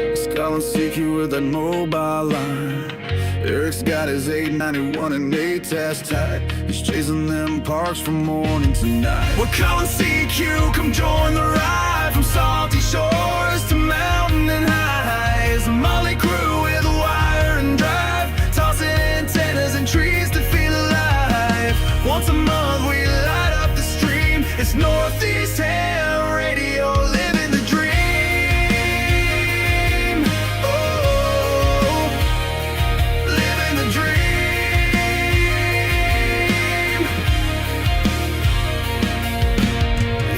He's calling CQ with that mobile line. Eric's got his 891 and 8 test tight. He's chasing them parks from morning to night. We're calling CQ, come join the ride. From salty shores to mountain and highs. A Molly crew with wire and drive, tossing antennas and trees to feel alive. Once a month we light up the stream. It's Northeast Ham Radio, living the dream. Oh, living the dream.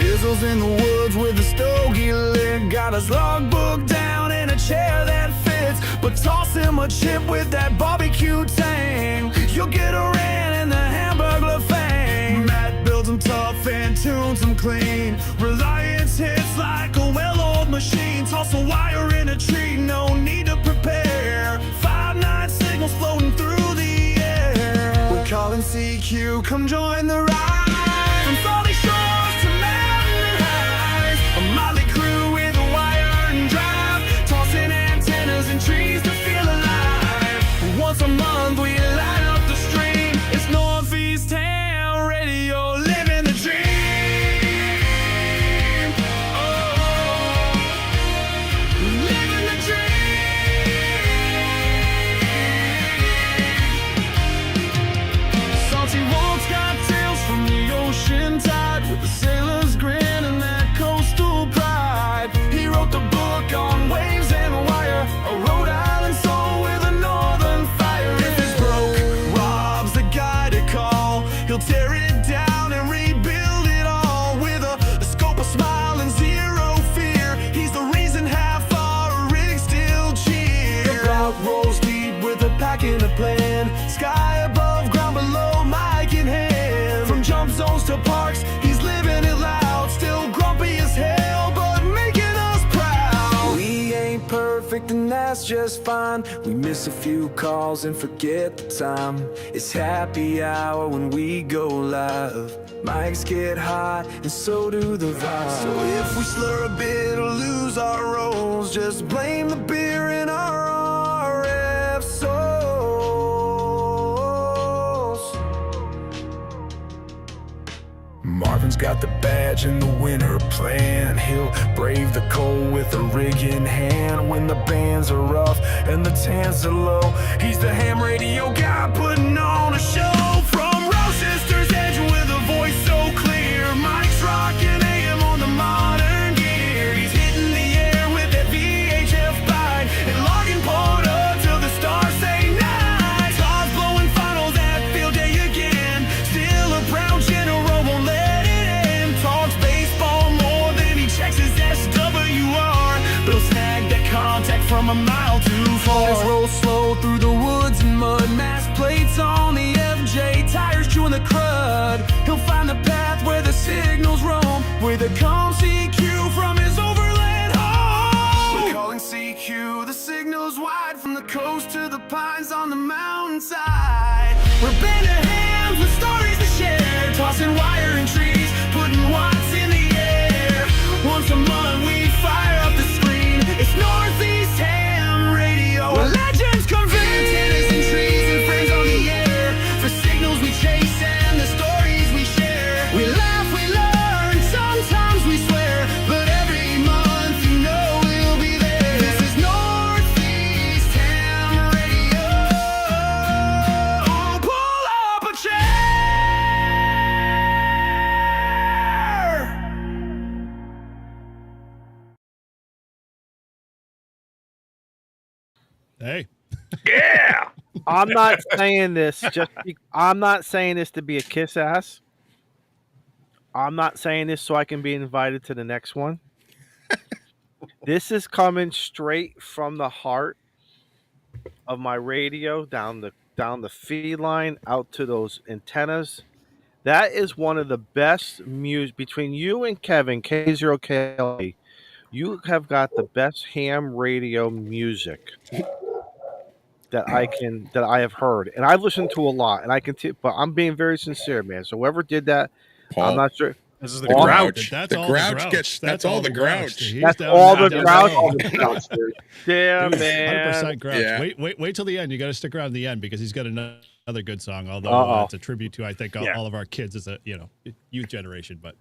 Izzle's in the woods with a stogie lit. Got his logbook down in a chair that fits. But toss him a chip with that barbecue tang. You'll get a rant in the Hamburglar fang. Matt builds them tough and tunes them clean. Reliance hits like a well-oiled machine. Toss a wire in a tree, no need to prepare. 5-9 signals floating through the air. We're calling CQ, come join the ride. From salty shores to mountain and highs. A motley crew with a wire and drive, tossing antennas and trees to feel alive. Once a month we light up the stream. It's Northeast Ham Radio, living the dream. Oh, living the dream. Salty walks got tales from the ocean tide, with the sailor's grin and that coastal pride. He wrote the book on waves and wire, a Rhode Island soul with a northern fire. If his broke, Rob's the guy to call. He'll tear it down and rebuild it all with a scope, a smile, and zero fear. He's the reason half our rigs still cheer. The route rolls deep with a pack and a plan. Sky above, ground below, mic in hand. From jump zones to parks, he's living it loud. Still grumpy as hell, but making us proud. We ain't perfect and that's just fine. We miss a few calls and forget the time. It's happy hour when we go live. Mics get hot and so do the vibes. So if we slur a bit or lose our roles, just blame the beer in our RF souls. Marvin's got the badge and the winter plan. He'll brave the cold with a rig in hand. When the bands are rough and the tans are low, he's the ham radio guy putting on a show. From Rochester's Edge with a voice so clear, Mike's rocking AM on the modern gear. He's hitting the air with that VHF bite and logging port up till the stars say night. Todd's blowing finals at field day again. Still a proud general, won't let it end. Talks baseball more than he checks his SWR. But he'll snag that contact from a mile too far. His roll slow through the woods and mud. Mass plates on the FJ, tires chewing the crud. He'll find the path where the signals roam, where the calm CQ from his overland home. We're calling CQ, the signal's wide. From the coast to the pines on the mountainside. We're band of hams with stories to share, tossing wire and trees, putting watts in the air. Once a month we fire up the screen. It's Northeast Ham Radio, where legends convene. Antennas and trees and friends on the air, for signals we chase and the stories we share. We laugh, we learn, sometimes we swear, but every month you know we'll be there. This is Northeast Ham Radio. Pull up a chair. Hey, Yeah. I'm not saying this I'm not saying this to be a kiss ass. I'm not saying this so I can be invited to the next one. This is coming straight from the heart of my radio down the feed line out to those antennas. That is one of the best music between you and Kevin K0KLA. You have got the best ham radio music that I have heard, and I've listened to a lot, and I can. But I'm being very sincere, man. So whoever did that, Paul. I'm not sure. This is the All- grouch. That's The all grouch the grouch. gets- that's all the grouch. He's That's down all now, the down grouch. low. All the grouch, dude. Damn, Dude, man. 100% grouch. Yeah. Wait till the end. You got to stick around to the end because he's got another good song. Although Uh-oh. it's a tribute to, I think, all of our kids as a youth generation. But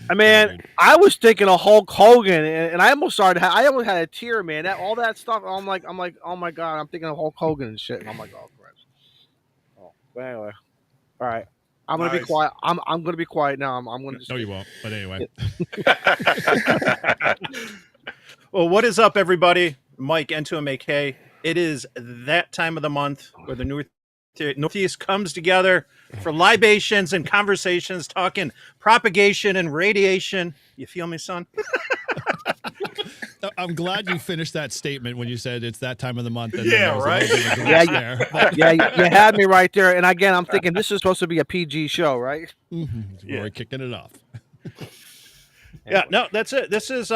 I mean, I was thinking of Hulk Hogan, and I almost started. I almost had a tear, man. All that stuff. I'm like, oh my god, I'm thinking of Hulk Hogan and shit. And I'm like, oh Christ. Oh, but anyway, all right. I'm gonna be Nice. quiet. I'm gonna be quiet now. I'm gonna just. no, you won't. But anyway, Well, what is up, everybody? Mike, N2MAK. It is that time of the month where the Northeast comes together for libations and conversations, talking propagation and radiation. You feel me, son? I'm glad you finished that statement when you said it's that time of the month. And Yeah, then there was a right? little bit of a Yeah, glitch there. But, Yeah, you had me right there. And again, I'm thinking this is supposed to be a PG show, right? we're kicking it off. Yeah, no, that's it. This is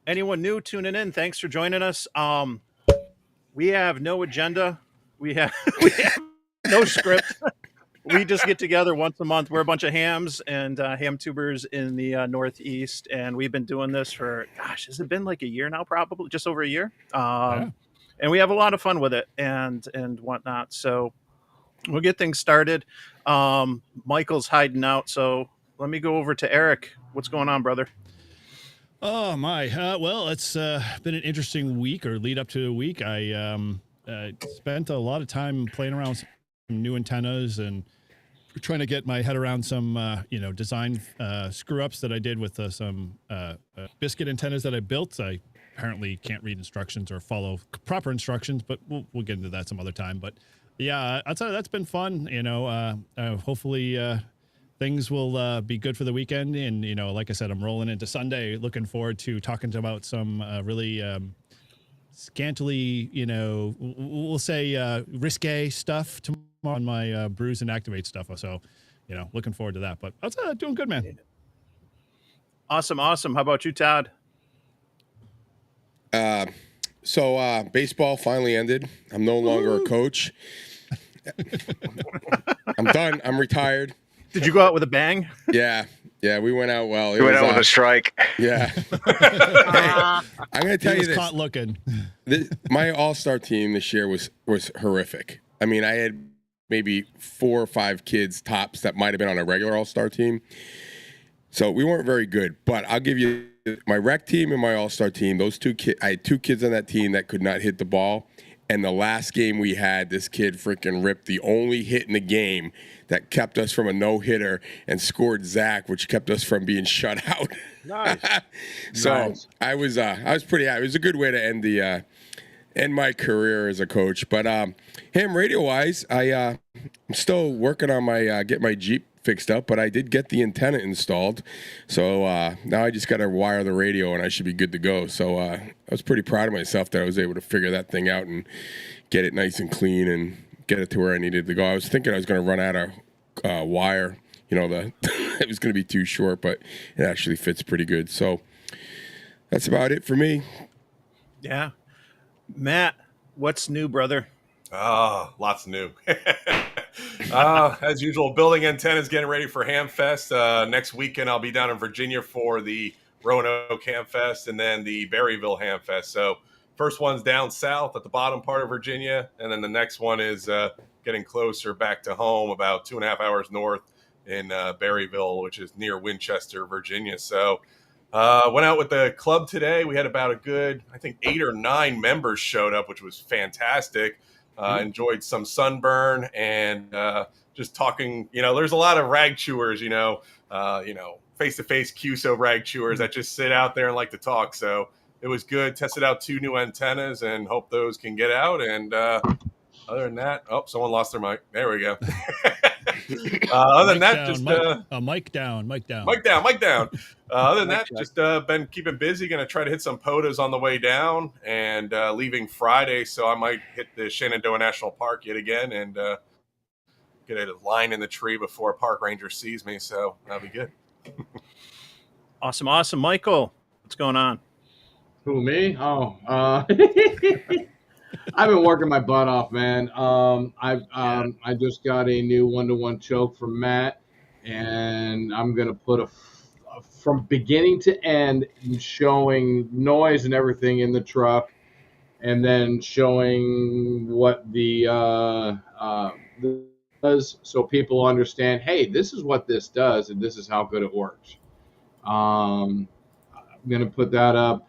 anyone new tuning in. Thanks for joining us. We have no agenda. We have no script. We just get together once a month. We're a bunch of hams and ham tubers in the Northeast, and we've been doing this for, gosh, has it been like a year now? Probably just over a year. And we have a lot of fun with it and whatnot. So we'll get things started. Michael's hiding out, so let me go over to Eric. What's going on, brother? Oh my! Well, it's been an interesting week or lead up to a week. I spent a lot of time playing around with some new antennas and trying to get my head around some design screw ups that I did with some biscuit antennas that I built. I apparently can't read instructions or follow proper instructions, but we'll get into that some other time. But yeah, I'll tell you, that's been fun. Hopefully. Things will be good for the weekend. And, like I said, I'm rolling into Sunday, looking forward to talking about some really scantily, we'll say risque stuff tomorrow on my Bruise and Activate stuff. So, looking forward to that. But I was doing good, man. Awesome. How about you, Todd? So baseball finally ended. I'm no longer a coach. I'm done. I'm retired. Did you go out with a bang? Yeah, we went out well. We went out with a strike. Yeah. Hey, I'm going to tell He you was this. caught looking. My all-star team this year was horrific. I mean, I had maybe 4 or 5 kids tops that might have been on a regular all-star team. So we weren't very good. But I'll give you my rec team and my all-star team. Those 2 kids, I had 2 kids on that team that could not hit the ball. And the last game we had, this kid freaking ripped the only hit in the game that kept us from a no-hitter and scored Zach, which kept us from being shut out. Nice. So Nice. I was pretty happy. It was a good way to end my career as a coach. But ham radio wise, I'm still working on my get my Jeep fixed up, but I did get the antenna installed. So now I just got to wire the radio and I should be good to go. So I was pretty proud of myself that I was able to figure that thing out and get it nice and clean and get it to where I needed to go. I was thinking I was going to run out of wire. It was going to be too short, but it actually fits pretty good. So that's about it for me. Yeah. Matt, what's new, brother? Lots new. As usual, building antennas, getting ready for Hamfest. Next weekend, I'll be down in Virginia for the Roanoke Hamfest and then the Berryville Hamfest. So first one's down south at the bottom part of Virginia, and then the next one is getting closer back to home, about 2.5 hours north in Berryville, which is near Winchester, Virginia. So went out with the club today. We had about a good, I think, 8 or 9 members showed up, which was fantastic. Enjoyed some sunburn and just talking. There's a lot of rag chewers, face-to-face QSO rag chewers that just sit out there and like to talk. So it was good. Tested out 2 new antennas and hope those can get out. And other than that, someone lost their mic. There we go. Other than that, just mic down. Mic down. Other than that, just been keeping busy. Going to try to hit some POTAs on the way down and leaving Friday. So I might hit the Shenandoah National Park yet again and get a line in the tree before a park ranger sees me. So that'll be good. Awesome. Michael, what's going on? Who, me? I've been working my butt off, man. I just got a new 1-to-1 choke from Matt, and I'm going to put from beginning to end, showing noise and everything in the truck, and then showing what the does, so people understand, hey, this is what this does, and this is how good it works. I'm going to put that up.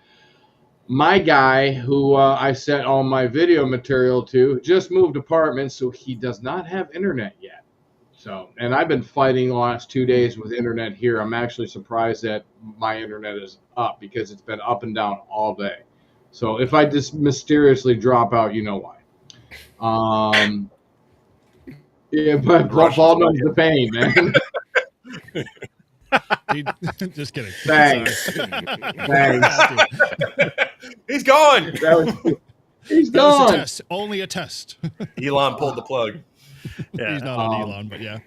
My guy, who I sent all my video material to, just moved apartments, so he does not have internet yet. So, and I've been fighting the last 2 days with internet here. I'm actually surprised that my internet is up, because it's been up and down all day. So if I just mysteriously drop out, you know why. Yeah, but Paul knows the pain, man. Just kidding. Thanks. He's gone. He's That was a gone. test. Only a test. Elon pulled the plug. Yeah. He's not on Elon, but yeah.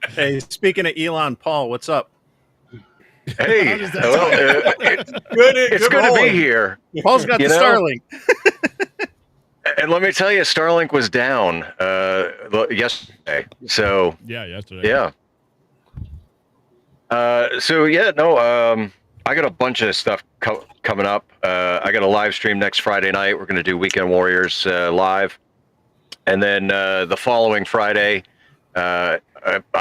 Hey, speaking of Elon, Paul, what's up? Hey, How does that well, It's it's good to be rolling. here. Paul's got You the know? Starlink. And let me tell you, Starlink was down yesterday. So, Yeah, yesterday. yeah. I got a bunch of stuff coming up. I got a live stream next Friday night. We're going to do Weekend Warriors live. And then the following Friday, I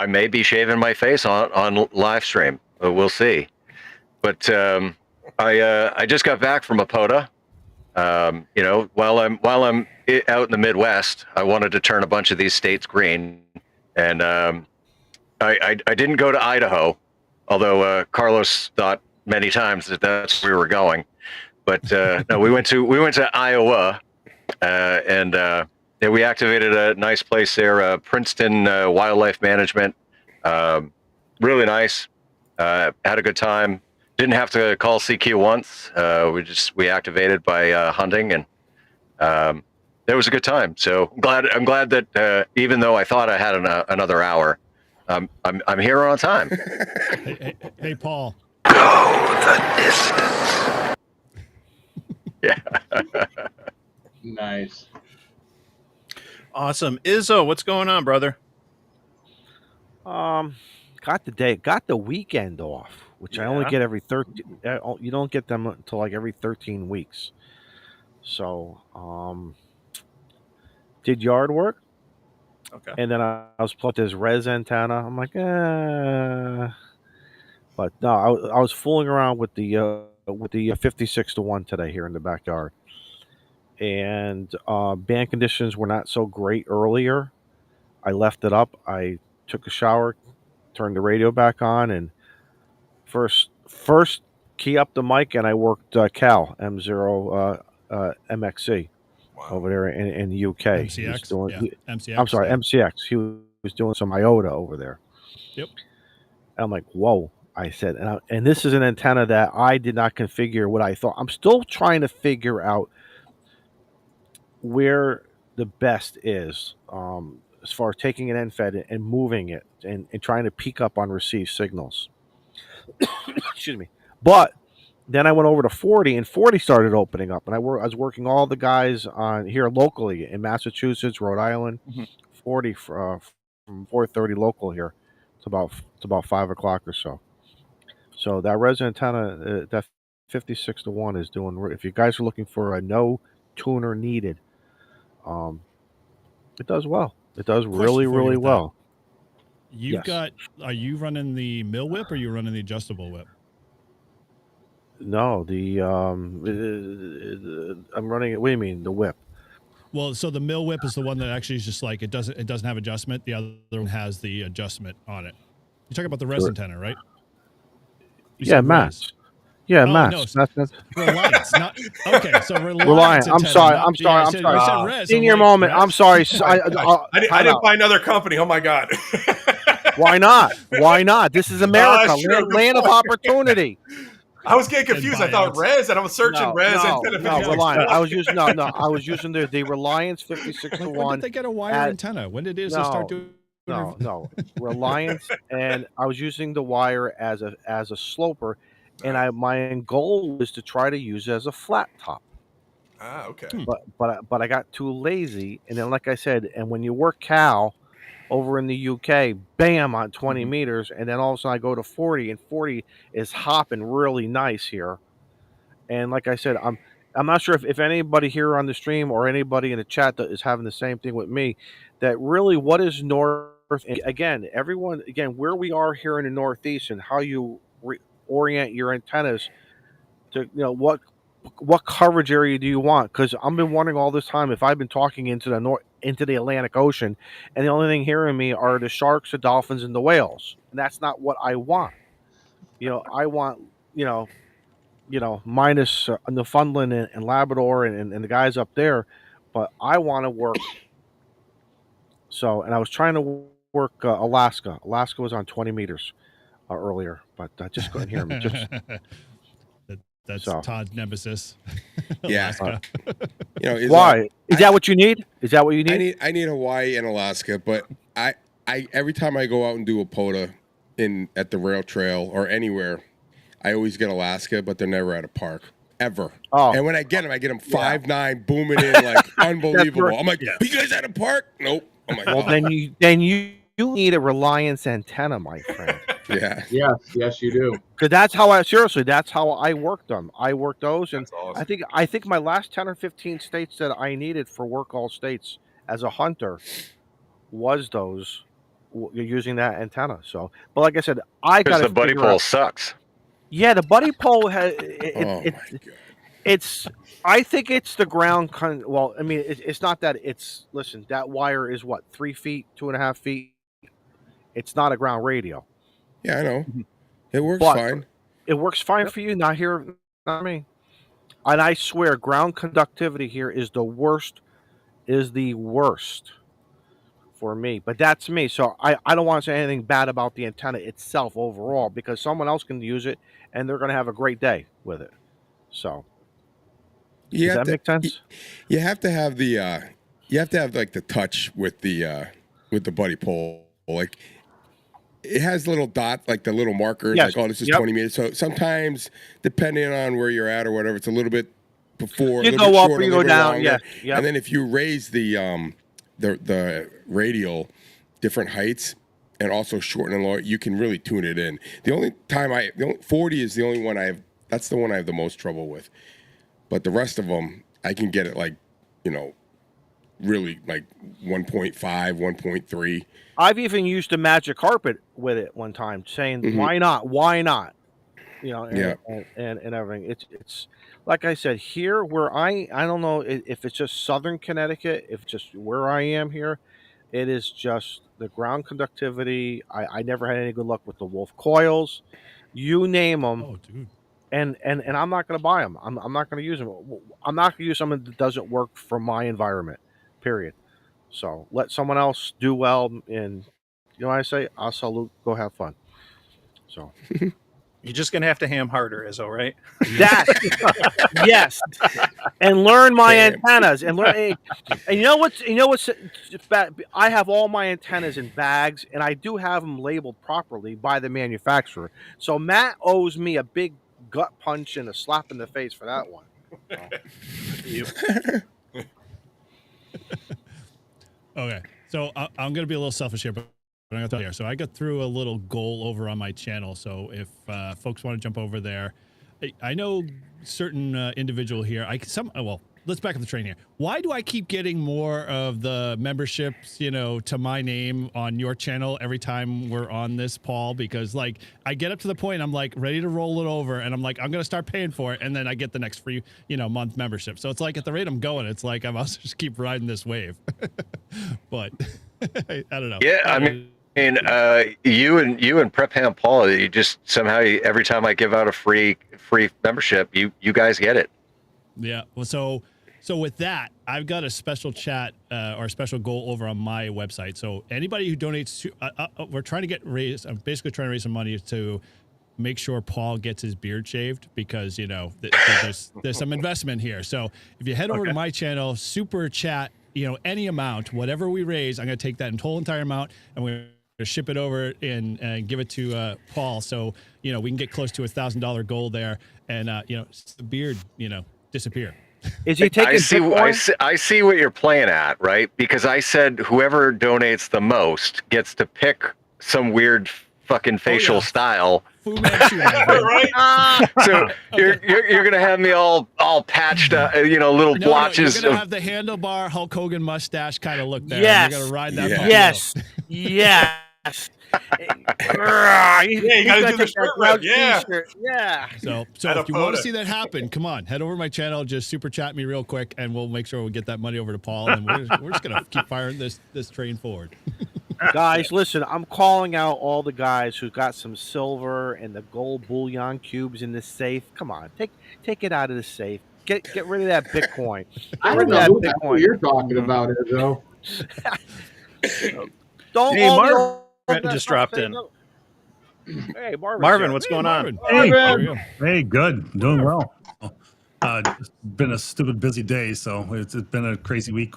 may be shaving my face on live stream. We'll see. But I just got back from Apota. While I'm out in the Midwest, I wanted to turn a bunch of these states green, and I didn't go to Idaho, although Carlos thought many times that that's where we were going. But no, we went to Iowa, and we activated a nice place there, Princeton Wildlife Management. Really nice. Had a good time. Didn't have to call CQ once. We activated by hunting, and it was a good time. So I'm glad that even though I thought I had another hour, I'm here on time. Hey, Paul. Yeah. Nice. Awesome. Izzo, what's going on, brother? Got the weekend off, which I only Yeah. get every 13. You don't get them until like every 13 weeks. So, did yard work, Okay. and then I was put this res antenna. I'm like, but no, I was fooling around with the 56-1 today here in the backyard, and band conditions were not so great earlier. I left it up. I took a shower, turned the radio back on, and first key up the mic, and I worked Cal M0 MXC over there in the UK. He was MCX. doing- Yeah. MCX. I'm sorry, yeah. MCX. He was doing some IOTA over there. Yep. And I'm like, whoa. I said, and this is an antenna that I did not configure what I thought. I'm still trying to figure out where the best is, as far as taking an end fed and moving it and trying to peak up on received signals. Excuse me. But then I went over to 40, and 40 started opening up, and I was working all the guys on here locally in Massachusetts, Rhode Island. 40 from 4:30 local here. It's about 5 o'clock or so. So that res antenna, that 56-1 is doing. If you guys are looking for a no tuner needed, it does well. It does really, for you really with that. well. Are you running the mill whip, or are you running the adjustable whip? No, I'm running it. What do you mean, the whip? Well, so the mill whip is the one that actually is just like it doesn't have adjustment. The other one has the adjustment on it. You're talking about the res antenna, right? You Yeah, said Mass. res. Yeah, Oh, Mass. no, That's Reliance, not okay. So Reliance. Reliant. I'm antenna, sorry. not- I'm sorry. you I'm said- sorry. you said res. I'm Senior like, moment. res? I'm sorry. I didn't find another company. Oh my god. Why not? Why not? This is America, sure, good land of point. opportunity. I was getting confused. I thought buyouts. res, and I was searching res and No, Reliant. I was using the Reliance 56 to Like, when 1. did they get a wire at- antenna? When did Izzo start doing? No, Reliance, and I was using the wire as a sloper, and my goal was to try to use it as a flat top. Ah, okay. But I got too lazy, and then like I said, and when you work Cal, over in the UK, bam, on 20 meters, and then all of a sudden I go to 40, and 40 is hopping really nice here. And like I said, I'm not sure if anybody here on the stream or anybody in the chat that is having the same thing with me. That really, what is north? And again, everyone, again, where we are here in the Northeast and how you orient your antennas to, what coverage area do you want? Because I've been wondering all this time if I've been talking into the Atlantic Ocean, and the only thing hearing me are the sharks, the dolphins, and the whales, and that's not what I want. I want minus Newfoundland and Labrador and the guys up there, but I want to work. So, and I was trying to work Alaska. Alaska was on 20 meters earlier, but I just couldn't hear me. Just That's so. Todd's nemesis. Yeah. Alaska. Why? Is that what you need? Is that what you need? I need Hawaii and Alaska, but I every time I go out and do a POTA at the rail trail or anywhere, I always get Alaska, but they're never at a park ever. Oh. And when I get them 5'9", booming in like unbelievable. I'm like, are you guys at a park? Nope. I'm like, well, then you need a Reliance antenna, my friend. Yeah. Yes, you do. Because that's how I worked them. I worked those, and awesome. I think my last 10 or 15 states that I needed for work all states as a hunter was those using that antenna. So, but like I said, I got the buddy pole sucks. Yeah, the buddy pole has. It's. I think it's the ground. Well, I mean, it's not that. It's listen. That wire is what 3 feet, 2.5 feet. It's not a ground radio. Yeah, I know. It works fine. It works fine for you. Not here, not me. And I swear, ground conductivity here is the worst. Is the worst for me. But that's me. So I don't want to say anything bad about the antenna itself overall, because someone else can use it and they're going to have a great day with it. So does that make sense? You have to have the like the touch with the buddy pole. Like it has little dot, like the little markers, like, oh, this is 20 meters. So sometimes, depending on where you're at or whatever, it's a little bit before, you go up or you go down. Yeah. And then if you raise the radial different heights and also shorten and lower, you can really tune it in. The only time 40 is the only one that's the one I have the most trouble with. But the rest of them, I can get it like, really like 1.5, 1.3. I've even used a magic carpet with it one time, saying, why not? And everything. It's like I said, here where I don't know if it's just Southern Connecticut, if it's just where I am here, it is just the ground conductivity. I never had any good luck with the Wolf coils. You name them. Oh, dude. And I'm not going to buy them. I'm not going to use them. I'm not going to use something that doesn't work for my environment, period. So let someone else do well, and I say, I'll salute, go have fun. So you're just gonna have to ham harder, Izzo, right? That yes, and learn my antennas and learn. And you know what's bad? I have all my antennas in bags, and I do have them labeled properly by the manufacturer. So Matt owes me a big gut punch and a slap in the face for that one. Okay, so I'm going to be a little selfish here, but I'm going to tell you here. So I got through a little goal over on my channel. So if folks want to jump over there, I know certain individual here. Let's back up the train here. Why do I keep getting more of the memberships, to my name on your channel every time we're on this, Paul? Because like I get up to the point, I'm like ready to roll it over, and I'm like, I'm gonna start paying for it, and then I get the next free, month membership. So it's like at the rate I'm going, it's like I'm also just keep riding this wave. But I don't know. Yeah, I mean, you and Prep Ham Paul, you just somehow every time I give out a free membership, you guys get it. Yeah. Well, so with that, I've got a special chat or a special goal over on my website. So anybody who donates we're trying to I'm basically trying to raise some money to make sure Paul gets his beard shaved, because, there's some investment here. So if you head over to my channel, super chat, any amount, whatever we raise, I'm going to take that entire amount and we're going to ship it over and give it to Paul. So, we can get close to $1,000 goal there and, the beard, disappear. Is he taking Bitcoin? I see what you're playing at, right? Because I said whoever donates the most gets to pick some weird fucking facial style. Fu Manchu, my friend. Right? So you're gonna have me all patched up, little blotches. You're gonna have the handlebar Hulk Hogan mustache kind of look there. Yes. You're gonna ride that. Yeah. puppy Yes. out. Yes. Yeah, you gotta do the shirt rip. Yeah. T-shirt. Yeah. So At a if you want photo. to see that happen, come on, head over to my channel, just super chat me real quick, and we'll make sure we get that money over to Paul, and then we're just gonna keep firing this train forward. Guys, listen, I'm calling out all the guys who got some silver and the gold bullion cubes in the safe. Come on, take it out of the safe. Get rid of that Bitcoin. I Get rid don't know of who that the hell Bitcoin. you're talking about it, though. Don't Hey, all the Marvin old- just dropped in. Hey, Marvin, what's going on? Hey, Marvin. Hey, good. Doing well. It's been a stupid busy day, so it's been a crazy week.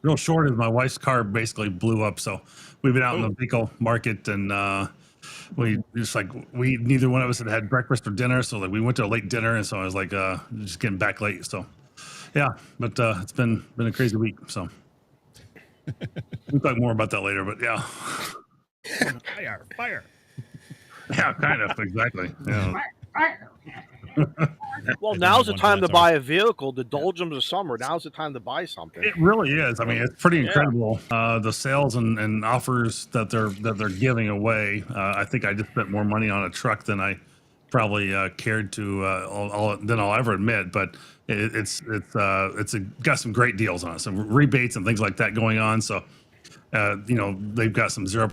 Real short is my wife's car basically blew up, so we've been out in the vehicle market, and we neither one of us had breakfast or dinner, so we went to a late dinner, and so I was just getting back late. So yeah, but it's been a crazy week. So we'll talk more about that later. But yeah, Fire. yeah, kind of exactly. Yeah. Well, I now's don't the have one time to for that, buy a vehicle. The doldrums of summer. Now's the time to buy something. It really is. I mean, it's pretty incredible. The sales and offers that they're giving away. I think I just spent more money on a truck than I probably cared to than I'll ever admit. But it's got some great deals on it, some rebates and things like that going on. So they've got some 0%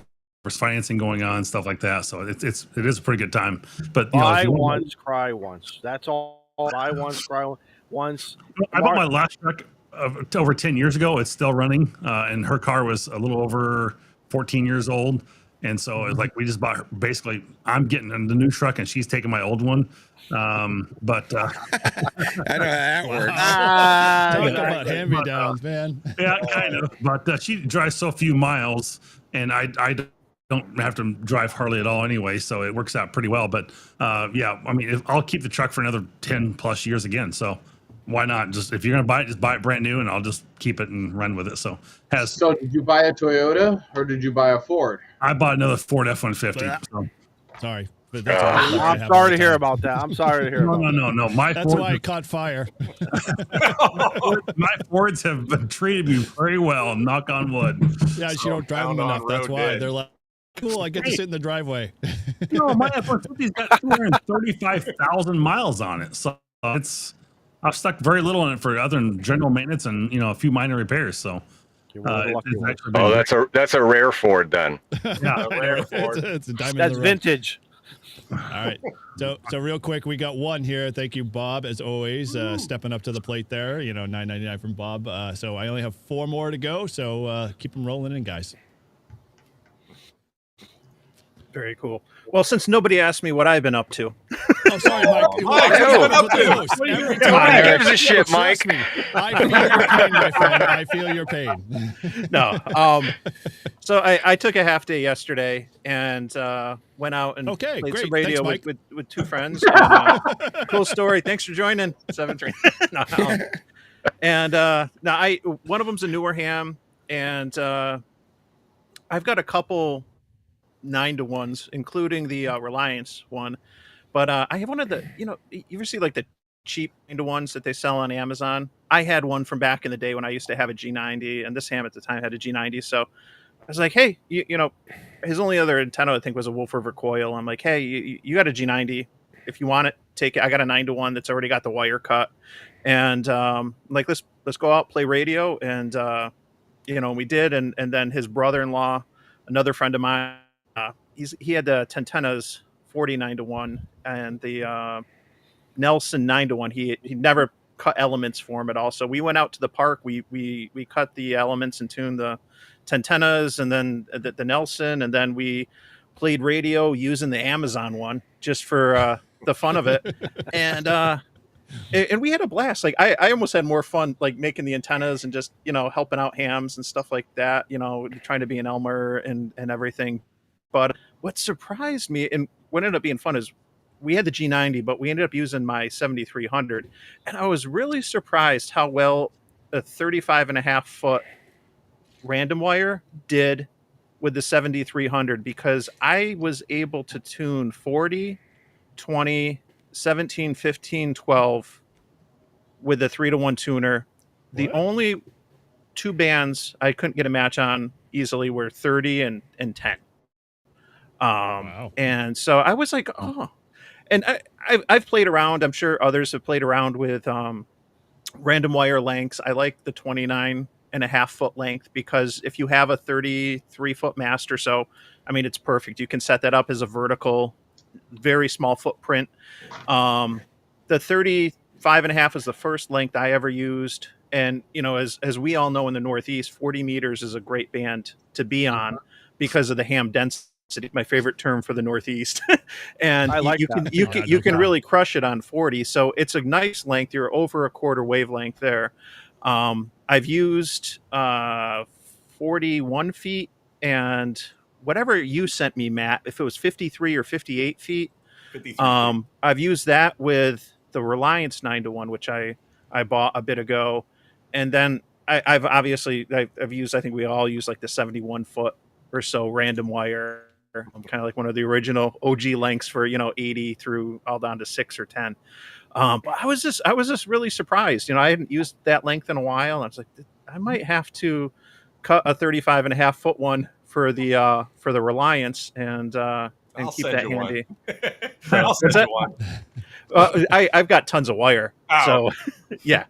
financing going on, stuff like that. So it is a pretty good time. But Buy once, cry once. That's all. Buy once, cry once. I bought my last truck over 10 years ago. It's still running, and her car was a little over 14 years old. And so it's like we just bought her. Basically, I'm getting the new truck, and she's taking my old one. I know how that works. Talk about hand-me-downs, man. Yeah, kind of. But she drives so few miles, and I don't have to drive hardly at all anyway, so it works out pretty well. But yeah, I mean, I'll keep the truck for another 10 plus years again. So why not? Just if you're gonna buy it, just buy it brand new, and I'll just keep it and run with it. So Did you buy a Toyota or did you buy a Ford? I bought another Ford F-150. So. Sorry. But that's all right. I'm sorry to hear about that. I'm sorry to hear about that. No. That's why it caught fire. My Fords have been treated me very well. Knock on wood. Yeah, you don't drive them Found on enough. That's road why dead. they're like, cool. I get to sit in the driveway. No, my F-150's got 235,000 miles on it. So I've stuck very little in it for other than general maintenance and a few minor repairs. So You're one of the lucky ones. actually been That's a rare Ford then. yeah. Rare Ford. It's a diamond in That's the rough. vintage. All right. So real quick, we got one here. Thank you, Bob, as always, stepping up to the plate there. $9.99 from Bob. So I only have 4 more to go. So keep them rolling in, guys. Very cool. Well, since nobody asked me what I've been up to, Oh, sorry, Mike. Mike, what's been up to? Every Come on, time. Eric. Gives a shit, Trust Mike. me, I feel your pain, my friend. I feel your pain. no. So I took a half day yesterday and went out and Okay, played great. some radio Thanks, with 2 friends. And, cool story. Thanks for joining. 7-3. One of them's a newer ham, and I've got a couple 9-to-1s, including the Reliance one. But I have one of the, you ever see like the cheap 9-to-1s that they sell on Amazon? I had one from back in the day when I used to have a G90, and this ham at the time had a G90. So I was like, hey, his only other antenna, I think, was a Wolf River coil. I'm like, hey, you got a G90. If you want it, take it. I got a 9-to-1 that's already got the wire cut. And like, let's go out, play radio. And, we did. And then his brother-in-law, another friend of mine, he had the Tentenna's 49-to-1 and the Nelson 9-to-1. He never cut elements for him at all. So we went out to the park. We cut the elements and tuned the Tentennas and then the Nelson, and then we played radio using the Amazon one just for the fun of it. And we had a blast. Like I almost had more fun like making the antennas and just helping out hams and stuff like that, trying to be an Elmer and everything. But what surprised me and what ended up being fun is we had the G90, but we ended up using my 7300, and I was really surprised how well a 35.5 foot random wire did with the 7300, because I was able to tune 40, 20, 17, 15, 12 with a 3-to-1 tuner. The only two bands I couldn't get a match on easily were 30 and 10. Wow. And so I was like, oh, and I've played around. I'm sure others have played around with random wire lengths. I like the 29.5 foot length, because if you have a 33-foot mast or so, I mean, it's perfect. You can set that up as a vertical, very small footprint. The 35.5 is the first length I ever used. And, you know, as we all know in the Northeast, 40 meters is a great band to be on because of the ham density, my favorite term for the Northeast. And I like you that. can really crush it on 40. So it's a nice length. You're over a quarter wavelength there. I've used 41 feet, and whatever you sent me, Matt, if it was 53 or 58 feet, 53. I've used that with the Reliance 9-to-1, which I bought a bit ago. And then I've used, I think we all use like the 71 foot or so random wire. I'm kind of like one of the original OG lengths for, 80 through all down to 6 or 10. But I was just really surprised. I hadn't used that length in a while. And I was like, I might have to cut a 35.5 foot one for the Reliance and I'll keep send that you one. handy. I'll send you one. I've got tons of wire. Oh. So yeah.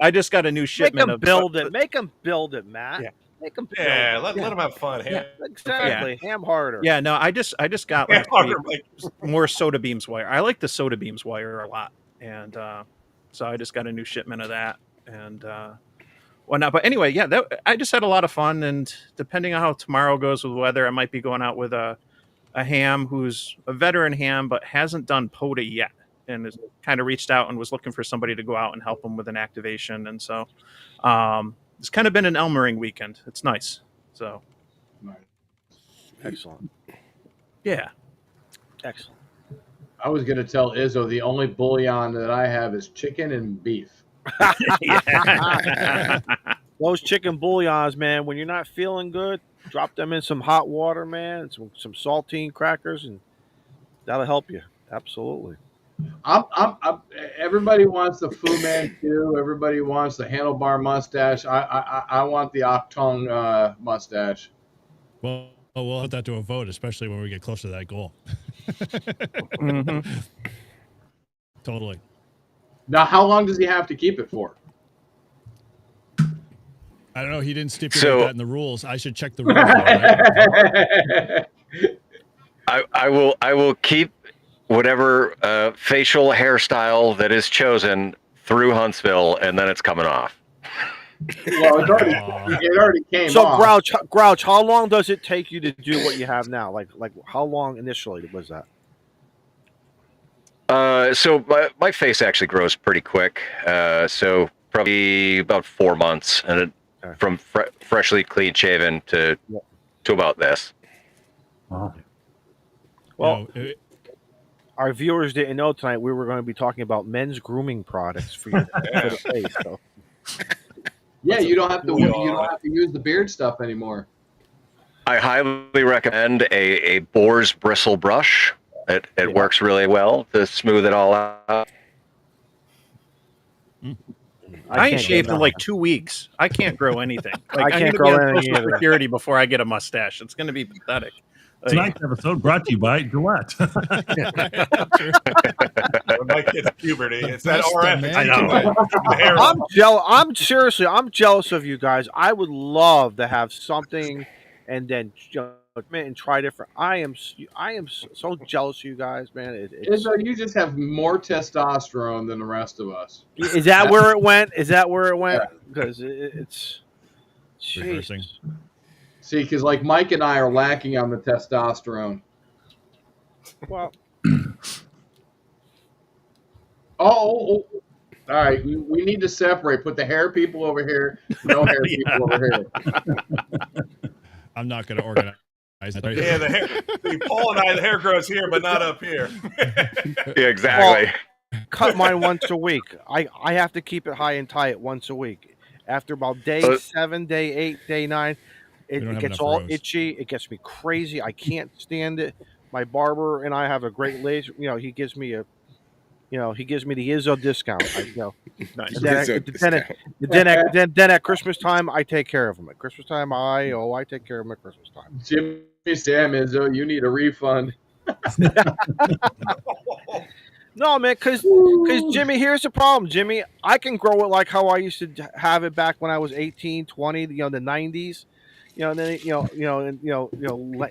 I just got a new Make shipment them of build it. Make them build it, Matt. Yeah. Make them build Yeah, it. let them have fun. Ham. Exactly. Ham harder. Yeah, no, I just got Ham last harder, week like- more soda beams wire. I like the soda beams wire a lot, and so I just got a new shipment of that and whatnot. But anyway, yeah, I just had a lot of fun, and depending on how tomorrow goes with weather, I might be going out with a ham who's a veteran ham but hasn't done POTA yet, and has kind of reached out and was looking for somebody to go out and help him with an activation. And so it's kind of been an Elmering weekend. It's nice. So Excellent. yeah. Excellent. I was going to tell Izzo the only bouillon that I have is chicken and beef. Those chicken bouillons, man, when you're not feeling good, drop them in some hot water, man, some saltine crackers, and that'll help you. Absolutely. Everybody wants the Fu Manchu. Everybody wants the handlebar mustache. I want the Octong mustache. Well, we'll put that to a vote, especially when we get closer to that goal. Mm-hmm. Totally. Now, how long does he have to keep it for? I don't know. He didn't stipulate So- that in the rules. I should check the rules. Though, right? I will keep whatever facial hairstyle that is chosen through Huntsville, and then it's coming off. Well, it already came So off. Grouch, how long does it take you to do what you have now? Like how long initially was that? So my face actually grows pretty quick. So probably about 4 months, and from freshly clean shaven to about this. Wow. Well, No, our viewers didn't know tonight we were going to be talking about men's grooming products for your for the face. So. Yeah, you don't have to use the beard stuff anymore. I highly recommend a boar's bristle brush. It works really well to smooth it all out. I ain't can't shaved get in like 2 weeks. I can't grow anything. Like, I can't I'm grow gonna be on anything Social either. Security before I get a mustache. It's going to be pathetic. Like, Tonight's episode brought to you by Gillette. When my kid's puberty, it's that Best RF. man I know. The hair. I'm jealous of you guys. I would love to have something, and then and try different. I am so jealous of you guys, man. Izzo, you just have more testosterone than the rest of us. Is that where it went? Is that where it went? Because it's Reversing. Jesus. See, because like Mike and I are lacking on the testosterone. Well, All right. We need to separate. Put the hair people over here. No hair people over here. I'm not going to organize Yeah, Paul and I, the hair grows here, but not up here. Yeah, exactly. Cut mine once a week. I have to keep it high and tight once a week. After about day But- 7, day 8, day 9, We don't it have gets enough all rows. itchy. It gets me crazy. I can't stand it. My barber and I have a great laser. He gives me the Izzo discount. Nice. And then at Christmas time, I take care of him. At Christmas time, I take care of him at Christmas time. Jimmy Sam Izzo, you need a refund. No, man, because Jimmy, here's the problem, Jimmy. I can grow it like how I used to have it back when I was 18, 20, the 90s. And then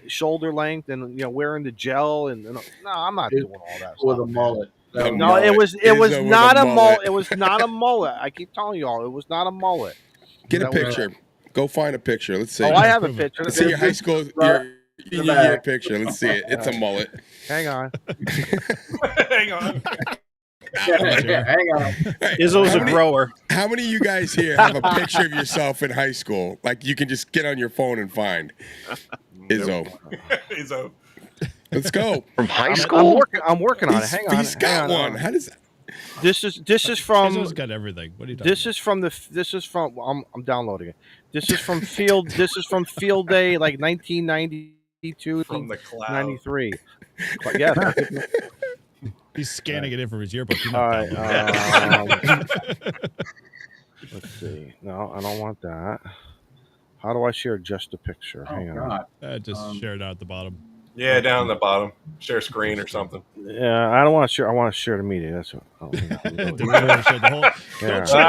shoulder length and wearing the gel and no, I'm not doing all that With stuff. a mullet. No, it was not a mullet. It was not a mullet. I keep telling you all, it was not a mullet. Get a picture. Go find a picture. Let's see. Oh, I have a picture. Let's see your high school. Your picture. Let's see it. It's a mullet. Hang on. Hang on. Hang on. Izzo's a grower. How many of you guys here have a picture of yourself in high school? Like you can just get on your phone and find Izzo. Izzo. Let's go. From high school? I'm working on it. Hang on. He's got one. How does? This is from. Izzo's got everything. What are you talking This is from I'm downloading it. This is from field day like 1992 From the cloud. 93. Yeah. He's scanning it in from his yearbook. All right. Let's see. No, I don't want that. How do I share just a picture? Hang on. God. Just share it out at the bottom. Yeah, down in the bottom. Share screen or something. Yeah, I don't want to share. I want to share the media. That's what. Yeah.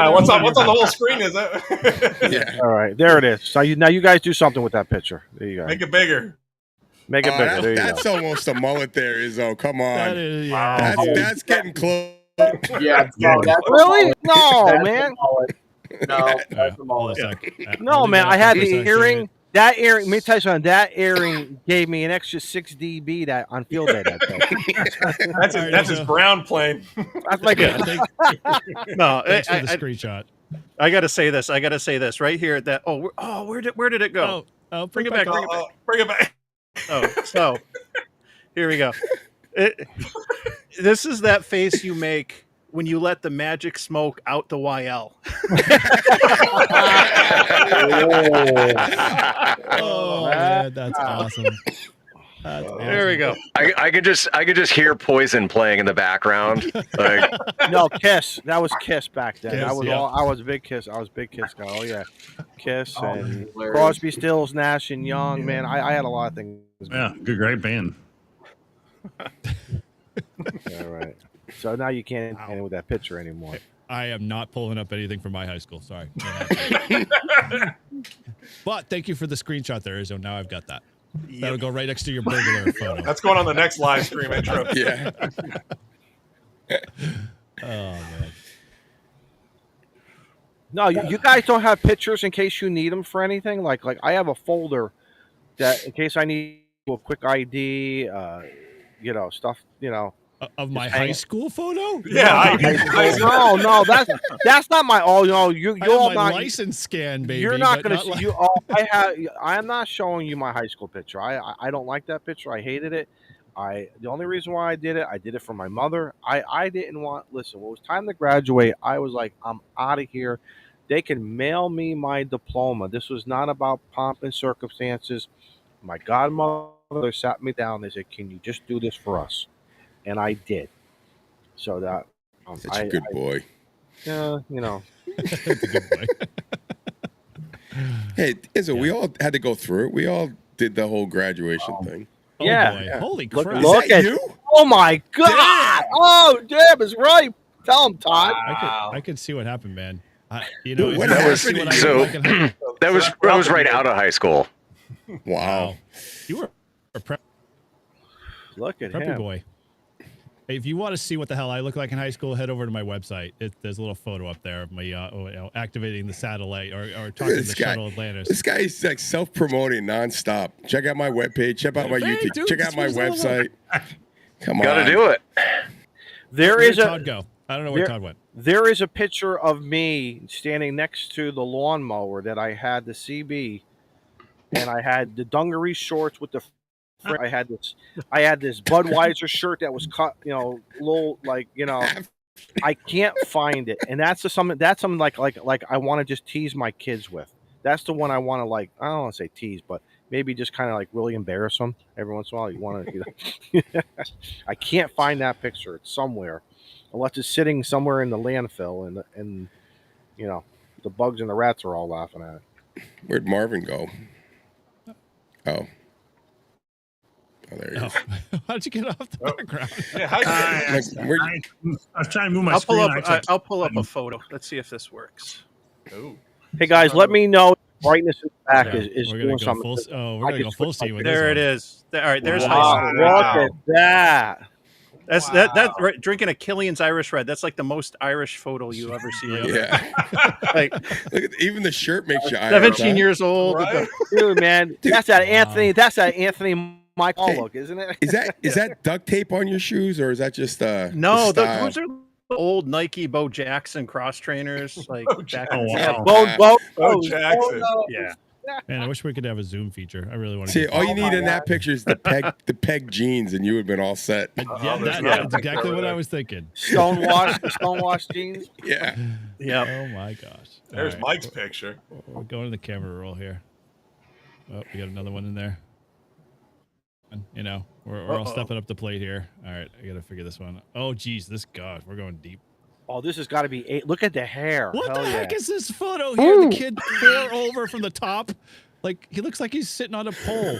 What's on the whole screen? Is that? Yeah. All right, there it is. So now you guys do something with that picture. There you go. Make it bigger. Make it bigger. There you That's go. almost a mullet there, Izzo. Come on. That is, yeah. That's getting close. Yeah, no, that's Really? No, that's man. No, that's a Hold mullet. on a sec. No, man. I had the earring. That earring. Let me tell you something. That earring gave me an extra 6 dB on field day that day. That's his ground plane. That's like Yeah, No, thanks for the screenshot. I got to say this. Right here. That where did it go? Oh, Bring it back. Bring it back. So here we go. This is that face you make when you let the magic smoke out the YL. Oh, man, that's awesome. There we go. I could just hear Poison playing in the background. Like, No, Kiss. That was Kiss back then. Kiss, I was yeah. I was a big Kiss. I was a big Kiss guy. Oh yeah, Kiss and hilarious. Crosby, Stills, Nash and Young. Man, I had a lot of things. Yeah, good, great band. All right. So now you can't end with that picture anymore. I am not pulling up anything from my high school. Sorry. But thank you for the screenshot there, Izzo. Now I've got that. That'll go right next to your burglar photo. That's going on the next live stream intro. Yeah. Oh, man. No, you guys don't have pictures in case you need them for anything. Like I have a folder that in case I need a quick ID, stuff. Of my Just hang high it. school photo? Yeah, No, that's not my. Oh, you I all have my not. license scan, baby. You're not but going to like- see you. I am not showing you my high school picture. I don't like that picture. I hated it. The only reason why I did it for my mother. I didn't want. Listen, when it was time to graduate, I was like, I'm out of here. They can mail me my diploma. This was not about pomp and circumstances. My godmother sat me down. They said, "Can you just do this for us?" And I did. So that Such a good boy. Yeah, That's a good boy. Hey, Izzo, we all had to go through it. We all did the whole graduation thing. Oh, Yeah. boy. Yeah. Holy Look- crap. look Is that at- you? Oh my God! Oh, Deb is right. Tell him, Todd. I could see what happened, man. What if you happened wanna see to what I you? look like in- that was right out of high school. Wow. You were a Look at preppy him. boy. Hey, if you want to see what the hell I look like in high school, head over to my website. There's a little photo up there of me activating the satellite or talking to This the guy. shuttle Atlantis. This guy is like self-promoting nonstop. Check out my webpage. Check out my Hey, YouTube. dude, check out my this was all website. Come on. Got to do it. There is Where'd a Todd go? I don't know where Todd went. there is a picture of me standing next to the lawnmower that I had the CB and I had the dungaree shorts with the. I had this Budweiser shirt that was cut, little I can't find it, and that's something like I want to just tease my kids with. That's the one I want to I don't want to say tease, but maybe just kind of really embarrass them every once in a while. You want to, I can't find that picture. It's somewhere, unless it's sitting somewhere in the landfill, and the bugs and the rats are all laughing at it. Where'd Marvin go? Oh. Oh, there he is. How'd you get off the background? Yeah, hi, I was trying to move my I'll screen. I'll pull up a photo. Let's see if this works. Ooh. Hey guys, let me know if brightness in the back Yeah, is we're doing gonna go something. we're gonna go full steam with this There one. it is. All right, there's high Wow, school. look at that. That's that's right, drinking a Killian's Irish Red. That's like the most Irish photo you ever see. Right there. Yeah. Like Look at, even the shirt makes you Irish. 17 years old. with Right? Dude, man, that's that Wow. Anthony. That's that Anthony Michael Hey, look, isn't it? Is that duct tape on your shoes, or is that just No, the style? those are the old Nike Bo Jackson cross trainers. Like Bo back Oh, in the wow. day. Oh, Jackson. Yeah. Man, I wish we could have a Zoom feature. I really want to. See, all you need in that picture is the peg jeans, and you would have been all set. Yeah, there's that's exactly what I was thinking. Stonewashed jeans. Yeah. Yeah. Oh my gosh. There's All right, Mike's picture. We're going to the camera roll here. Oh, we got another one in there. We're all stepping up the plate here. All right, I gotta figure this one out. Oh, geez, God, we're going deep. Oh, this has got to be eight. Look at the hair. What Hell the heck yeah. is this photo here? The kid pour over from the top. Like, he looks like he's sitting on a pole.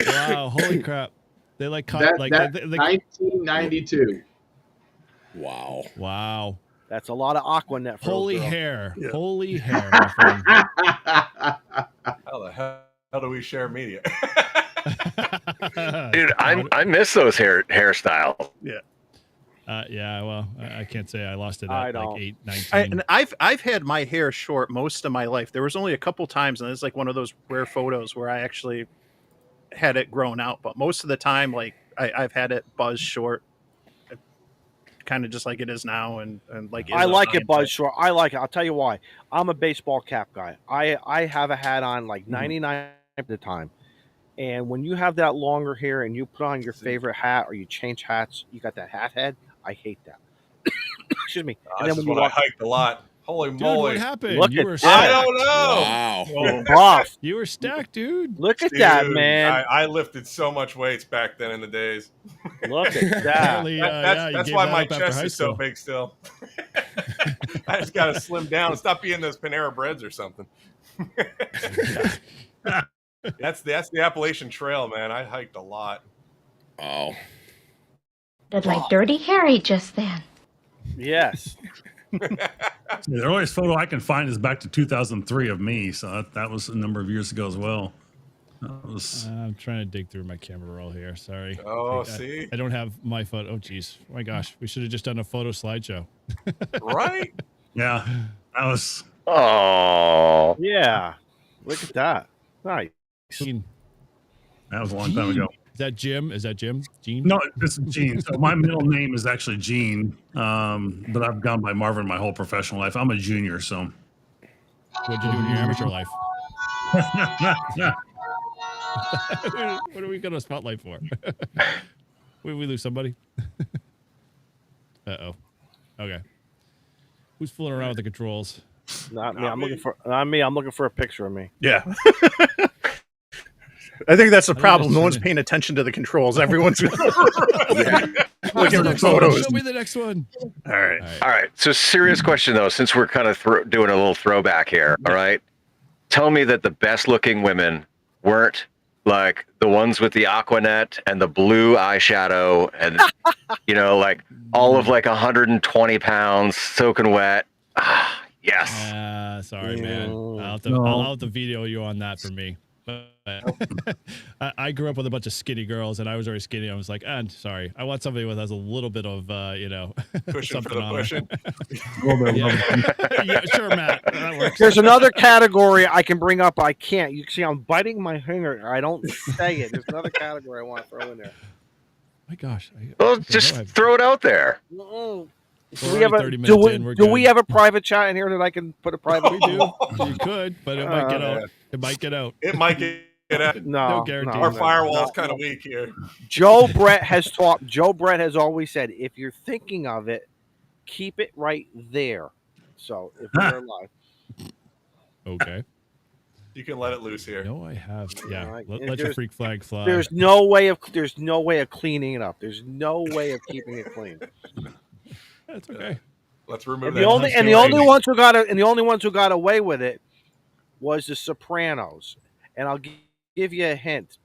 Wow, holy crap. They caught, That, like, that they 1992. Wow. wow. That's a lot of Aquanet. For Holy those girls. hair. Yeah. Holy hair, my friend. How the hell do we share media? Dude, I miss those hairstyles. Yeah, well, I can't say I lost it I at don't. like 8, 19. And I've had my hair short most of my life. There was only a couple times, and it's like one of those rare photos where I actually had it grown out. But most of the time, like I've had it buzz short, kind of just like it is now, and like I like it, buzz Buzz Short. I like it. I'll tell you why. I'm a baseball cap guy. I have a hat on like 99% of the time. And when you have that longer hair and you put on your favorite hat or you change hats, you got that hat head. I hate that. Excuse me. And This then is when when you I hiked a lot. Holy Dude, moly. what happened? Look You at were that. I stacked. don't know. Wow. Oh, buff. You were stacked, dude. Look at that, Dude, man. I lifted so much weights back then in the days. Look at that. Apparently, yeah, you That's gave why that my up after chest high is so school. big still. I just got to slim down and stop being those Panera Breads or something. That's the Appalachian Trail, man. I hiked a lot. Oh. Did like Dirty Harry just then. Yes. The earliest photo I can find is back to 2003 of me, so that was a number of years ago as well. That was I'm trying to dig through my camera roll here. Sorry. Oh, I see? I don't have my photo. Oh, geez. Oh, my gosh. We should have just done a photo slideshow. Right? yeah, that was Oh, Yeah. Look at that. Nice. Gene. a long time ago. Is that Jim? Is that Jim? Gene? No, it's Gene. So my middle name is actually Gene, but I've gone by Marvin my whole professional life. I'm a junior, so. What'd you do in your amateur life? What are we going to spotlight for? We lose somebody? Uh-oh. Okay. Who's fooling around with the controls? Not me. Not I'm me. looking for not me. I'm looking for a picture of me. yeah. I think that's the I think problem. that's No one's funny. paying attention to the controls. Everyone's Yeah. looking for Show photos. me the next one. All right. all right. So, serious question though, since we're kind of doing a little throwback here. All right. Tell me that the best looking women weren't like the ones with the Aquanet and the blue eyeshadow and, like all of like 120 pounds soaking wet. Ah, yes. Sorry, man. I'll have to video you on that for me. But I grew up with a bunch of skinny girls, and I was very skinny. I was like, sorry. I want somebody with has a little bit of, Pushing for something the on her. pushing. Yeah, sure, Matt. That works. There's another category I can bring up. I can't. You see, I'm biting my finger. I don't say it. There's another category I want to throw in there. My gosh. Well, just throw it out there. Mm-mm. Do We're we have already a 30 minutes in. We're do we good. have a private chat in here that I can put a private? We do. You could, but it might get out. It might get out. It might get out. No guarantee. Our No, firewall's kind of weak here. Joe Brett has always said, if you're thinking of it, keep it right there. So if we're alive, Okay. You can let it loose here. No, I have. Yeah. Right. Let your freak flag fly. there's no way of cleaning it up. There's no way of keeping it clean. That's okay. Let's remove And that. the only ones who got away with it was the Sopranos. And I'll give you a hint.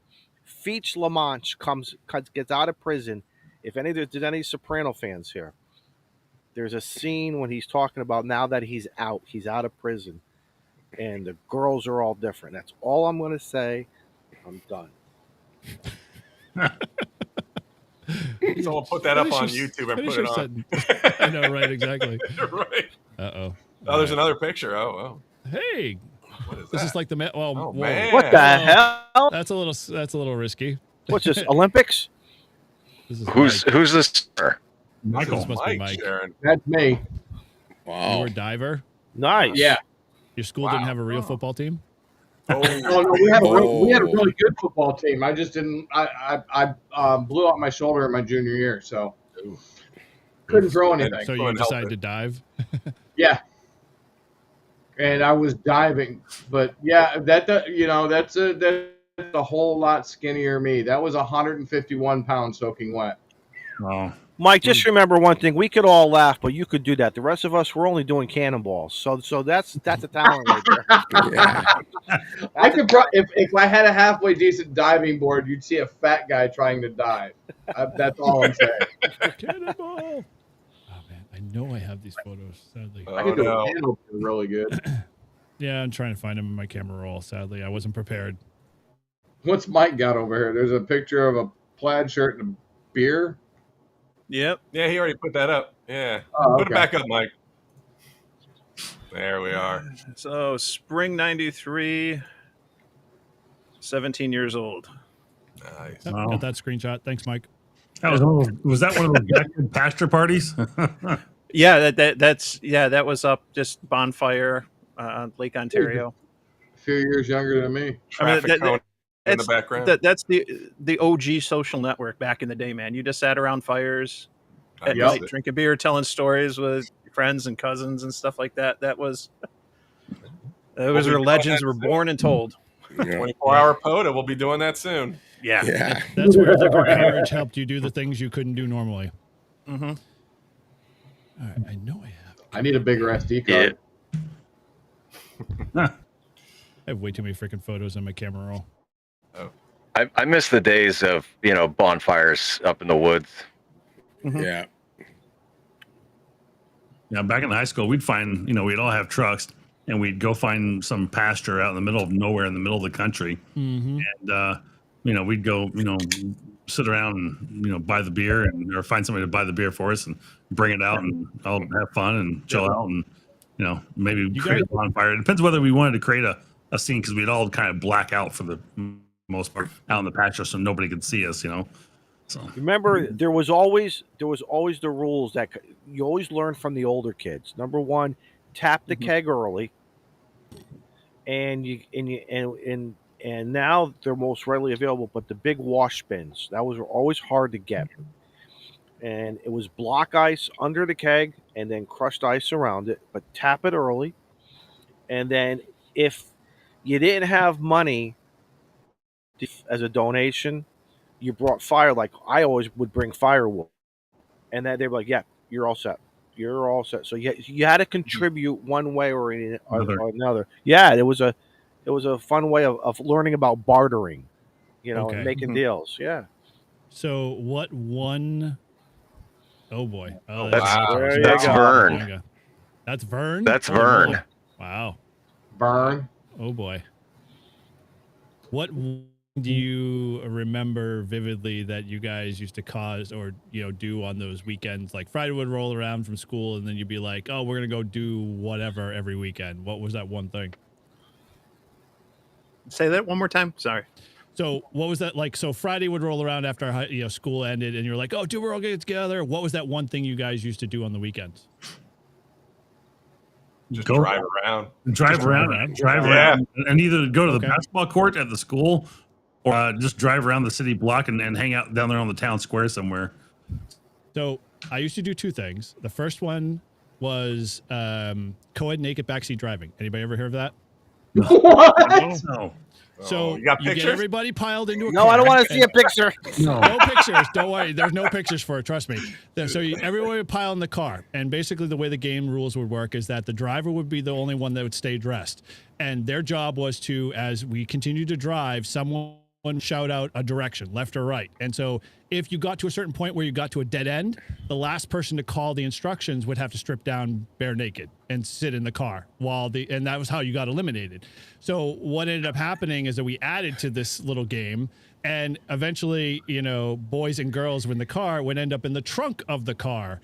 Feach Lamanche gets out of prison. If there's any Soprano fans here, there's a scene when he's talking about now that he's out of prison, and the girls are all different. That's all I'm going to say. I'm done. Someone put that up on YouTube and put it on. Sentence. I know, right? Exactly. Right. Uh-oh. Oh, there's another picture. Oh. Hey, What is this that? is like the Oh, whoa. man. What the hell? That's a little risky. What's this? Olympics? This is Who's this? Sir? Michael. This must be Mike, Mike. Sharon. That's me. You Wow. were a diver. Nice. Yeah. Your school didn't have a real football team. Oh, no, we had a really good football team. I just didn't. I blew out my shoulder in my junior year, so couldn't throw anything. So you Couldn't help decided it. to dive. Yeah, and I was diving, but yeah, that's a whole lot skinnier me. That was 151 pounds soaking wet. Oh, Mike, just remember one thing: we could all laugh, but you could do that. The rest of us, we're only doing cannonballs. So that's a talent right there. Yeah. I could if I had a halfway decent diving board, you'd see a fat guy trying to dive. That's all I'm saying. Cannonball. Oh man, I know I have these photos. Sadly, I Oh, could do no. a cannonball really good. yeah, I'm trying to find them in my camera roll. Sadly, I wasn't prepared. What's Mike got over here? There's a picture of a plaid shirt and a beer. Yep. Yeah, he already put that up. Yeah. Oh, Put it okay. back up, Mike. There we are. So spring 93, 17 years old. Nice. Yep, Wow. got that screenshot. Thanks, Mike. that was that one of those backyard pasture parties? Yeah, that was up just bonfire on Lake Ontario. A few years younger than me. Traffic cone in the It's- background. That's the OG social network back in the day, man. You just sat around fires at Yep. night, drinking beer, telling stories with friends and cousins and stuff like that. That was where legends were born and told. Yeah. 24-hour POTA. We'll be doing that soon. Yeah. Yeah. That's where liquor courage helped you do the things you couldn't do normally. Mm-hmm. All right, I know I have. I need a bigger SD card. I have way too many freaking photos in my camera roll. I miss the days of bonfires up in the woods. Yeah. Yeah, back in high school, we'd find, we'd all have trucks and we'd go find some pasture out in the middle of nowhere in the middle of the country. Mm-hmm. And, we'd go, sit around and, buy the beer or find somebody to buy the beer for us and bring it out and all have fun and chill out and, maybe create a bonfire. It depends whether we wanted to create a scene because we'd all kind of black out for the most part out in the pasture so nobody could see us, So Remember, there was always the rules that you always learn from the older kids. Number one, tap the keg early, and now they're most readily available. But the big wash bins, that was always hard to get, and it was block ice under the keg and then crushed ice around it. But tap it early, and then if you didn't have money as a donation, you brought fire. Like I always would bring firewood, and then they were like, "Yeah, you're all set. You're all set." So you had to contribute one way or another. Yeah, it was a fun way of learning about bartering, and making deals. Yeah. So what one? Oh boy! Oh, That's Vern. That's Vern. That's Oh, Vern. boy. Wow. Burn. Oh boy. What do you remember vividly that you guys used to cause or do on those weekends? Like Friday would roll around from school and then you'd be like, oh, we're gonna go do whatever every weekend. What was that one thing? Say that one more time. Sorry. So what was that like? So Friday would roll around after school ended, and you're like, "Oh, dude, we're all getting together." What was that one thing you guys used to do on the weekends? Just Go- drive around. Drive around, and either go to the basketball court at the school, or just drive around the city block and hang out down there on the town square somewhere. So I used to do two things. The first one was co-ed naked backseat driving. Anybody ever heard of that? What? No. So you got get pictures? everybody piled into a No, car. I don't want to see a picture. No pictures. Don't worry. There's no pictures for it. Trust me. So everyone would pile in the car. And basically the way the game rules would work is that the driver would be the only one that would stay dressed. And their job was to, as we continued to drive, someone shout out a direction, left or right. And so if you got to a certain point where you got to a dead end, the last person to call the instructions would have to strip down bare naked and sit in the car and that was how you got eliminated. So what ended up happening is that we added to this little game, and eventually, boys and girls in the car would end up in the trunk of the car,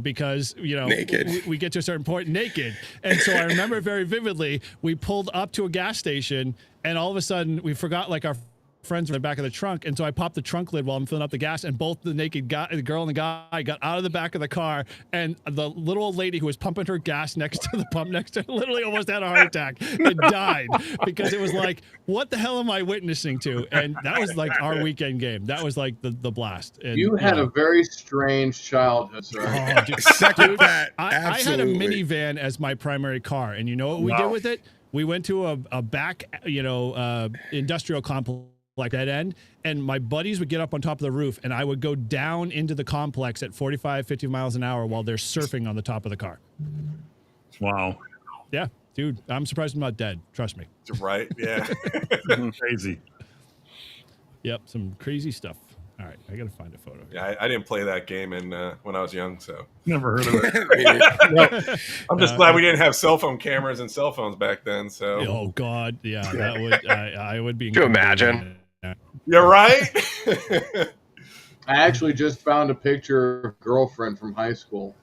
because, Naked. we get to a certain point naked. And so I remember very vividly, we pulled up to a gas station, and all of a sudden we forgot our friends were in the back of the trunk, and so I popped the trunk lid while I'm filling up the gas, and both the naked guy, the girl and the guy, got out of the back of the car, and the little old lady who was pumping her gas next to the pump next to her literally almost had a heart attack and died, because it was like, what the hell am I witnessing to? And that was our weekend game. That was the blast. And, You had a very strange childhood, sir. Oh, dude, Second that. I had a Absolutely. minivan as my primary car, and you know what we did with it? We went to a back, industrial complex dead end, and my buddies would get up on top of the roof, and I would go down into the complex at 45, 50 miles an hour while they're surfing on the top of the car. Wow. Yeah, dude, I'm surprised I'm not dead. Trust me. Right? Yeah. Crazy. Yep, some crazy stuff. All right, I gotta find a photo. Yeah, I didn't play that game when I was young, so Never heard of it. I'm just glad we didn't have cell phone cameras and cell phones back then. So Oh God, yeah, that would I would be. Could you imagine? you're right. I actually just found a picture of a girlfriend from high school.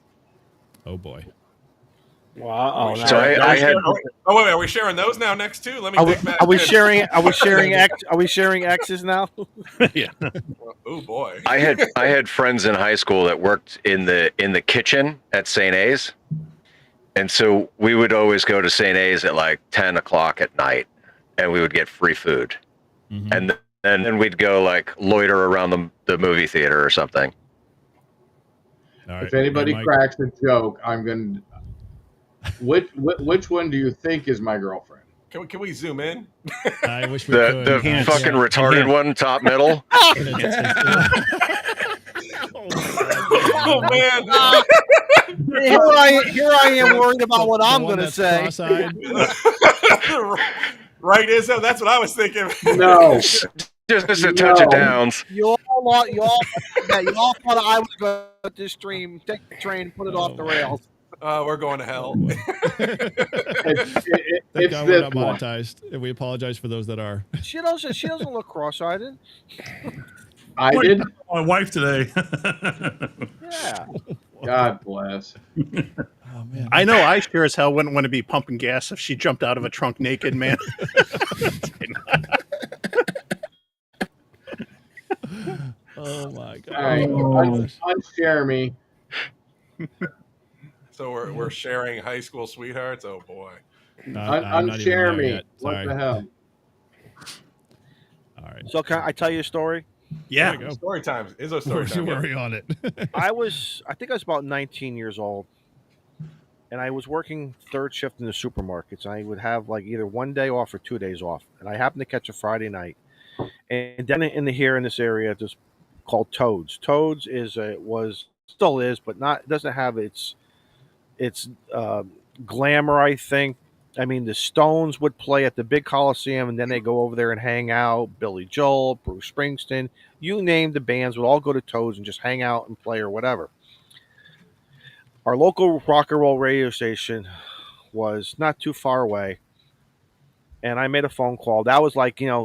Oh boy. Wow. So I had. Oh wait, are we sharing those now next too? Let me Are we, think back. are we sharing? Are we sharing X? Are we sharing X's now? Oh boy. I had friends in high school that worked in the kitchen at St. A's, and so we would always go to St. A's at 10 o'clock at night, and we would get free food, and then we'd go loiter around the movie theater or something. All right, If anybody Mike. cracks a joke, I'm going to. Which one do you think is my girlfriend? Can we zoom in? I wish we could. The fucking retarded one, top middle. Oh man. Here I am worried about what I'm going to say. Cross-eyed. Right, Izzo? That's what I was thinking. No. Just a touch of downs. You all thought I was going to stream, take the train, put it off the rails. We're going to hell. It's Thank God we're this not one. monetized, and we apologize for those that are. She doesn't look cross-eyed. I did. My wife today. Yeah. God bless. Oh man. I know I sure as hell wouldn't want to be pumping gas if she jumped out of a trunk naked, man. Oh my God. All right. Unshare me. So we're sharing high school sweethearts. Oh boy. I'm not even Unshare there me. yet. What Sorry. the hell? All right. So can I tell you a story? Yeah. There you go. Story time. Izzo story Don't you time. worry on it. I think I was about 19 years old, and I was working third shift in the supermarkets. I would have either 1 day off or 2 days off, and I happened to catch a Friday night. And then here in this area, just called Toads. Toads still is, but not doesn't have its glamour. I think. I mean, the Stones would play at the big Coliseum, and then they go over there and hang out. Billy Joel, Bruce Springsteen, you name the bands would all go to Toads and just hang out and play or whatever. Our local rock and roll radio station was not too far away, and I made a phone call. That was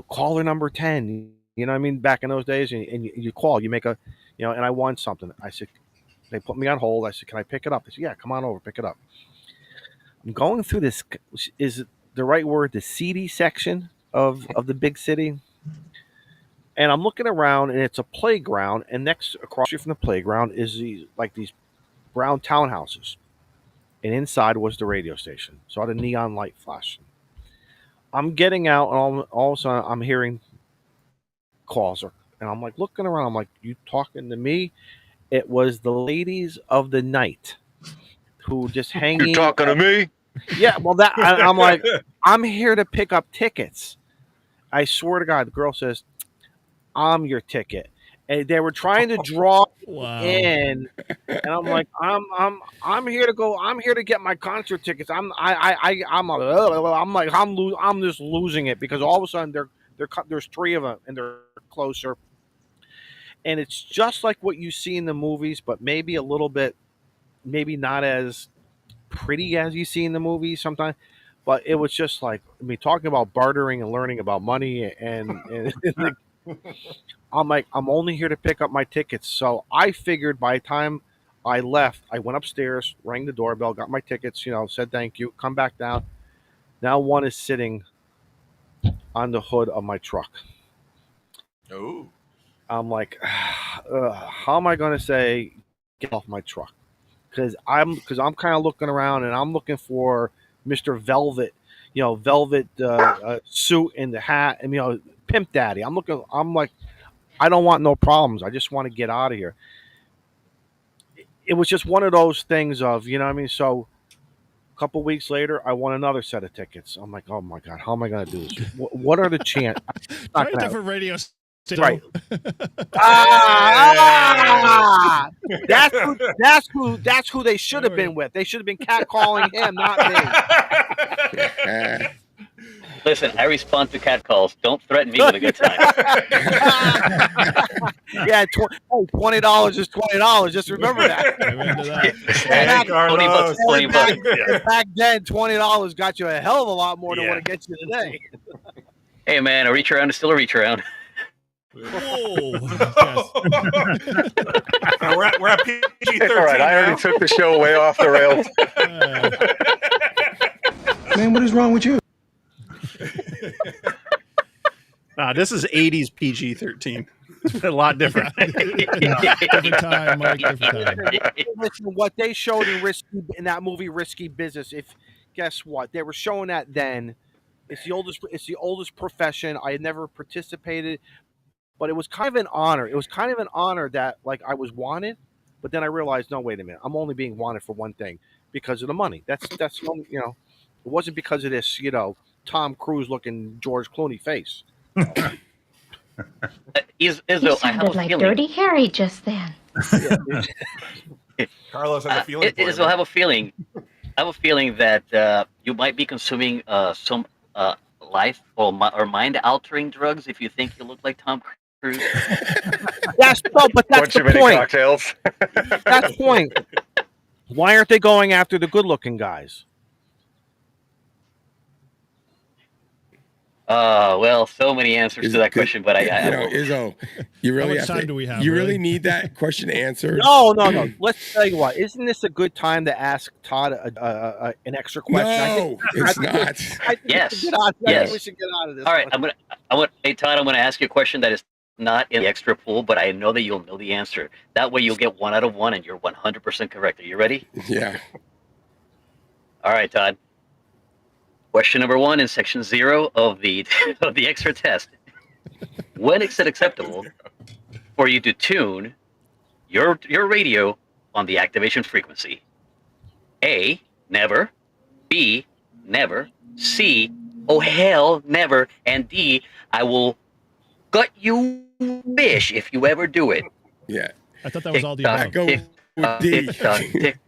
caller number 10. You know what I mean? Back in those days, and you call, you make and I won something. I said, they put me on hold. I said, can I pick it up? They said, yeah, come on over, pick it up. I'm going through this, is it the right word, the seedy section of the big city? And I'm looking around, and it's a playground, and across from the playground is these brown townhouses, and inside was the radio station. So I had a neon light flashing. I'm getting out, and all of a sudden I'm hearing calls, and I'm like looking around. I'm like, "You talking to me?" It was the ladies of the night who just hanging. You talking to me? Yeah, well, I'm like, I'm here to pick up tickets. I swear to God, the girl says, "I'm your ticket," and they were trying to draw me in, and I'm like, I'm here to go. I'm here to get my concert tickets. I'm just losing it because all of a sudden there's three of them and they're closer, and it's just like what you see in the movies, but maybe a little bit, maybe not as pretty as you see in the movies sometimes. But it was just like, I mean, talking about bartering and learning about money, and I'm like, I'm only here to pick up my tickets. So I figured by the time I left, I went upstairs, rang the doorbell, got my tickets, said thank you, come back down. Now one is sitting on the hood of my truck. Oh. I'm like, how am I going to say, get off my truck? Because I'm kind of looking around, and I'm looking for Mr. Velvet, velvet suit and the hat, and Pimp Daddy. I'm like, I don't want no problems. I just want to get out of here. It was just one of those things of, you know what I mean? So a couple weeks later, I won another set of tickets. I'm like, oh my God, how am I going to do this? What are the chances? Try a different radio station. Right. That's who they should have been with. They should have been catcalling him, not me. Listen, I respond to catcalls. Don't threaten me with a good time. Yeah, $20 is $20. Just remember that. Back then, $20 got you a hell of a lot more than what it gets you today. Hey, man, a reach around is still a reach around. Whoa. We're at PG-13 All right, I already took the show way off the rails. Man, what is wrong with you? This is 80s PG-13. A lot different. Different time, Mike. Different time. Listen, what they showed in that movie, Risky Business. Guess what? They were showing that then. It's the oldest profession. I had never participated, but it was kind of an honor. It was kind of an honor that I was wanted, but then I realized, no, wait a minute. I'm only being wanted for one thing, because of the money. That's it wasn't because of this, Tom Cruise looking George Clooney face. You sounded like Dirty Harry just then. Carlos has a feeling. I have a feeling. I have a feeling that you might be consuming some life or mind-altering drugs if you think you look like Tom Cruise. That's the point. Cocktails. That's the point. Why aren't they going after the good-looking guys? Well, so many answers to that question, but Izzo, you really How much time do we have? You really need that question answered? No. Let's tell you what. Isn't this a good time to ask Todd an extra question? No, it's not. Yes. We should get out of this. All right, hey Todd, I'm gonna ask you a question that is not in the extra pool, but I know that you'll know the answer. That way, you'll get 1 out of 1, and you're 100% correct. Are you ready? Yeah. All right, Todd. Question number 1 in section 0 of the extra test. When is it acceptable for you to tune your radio on the activation frequency? A, never. B, never. C, oh hell, never. And D, I will gut you fish if you ever do it. Yeah. I thought that was all the I above. go with D.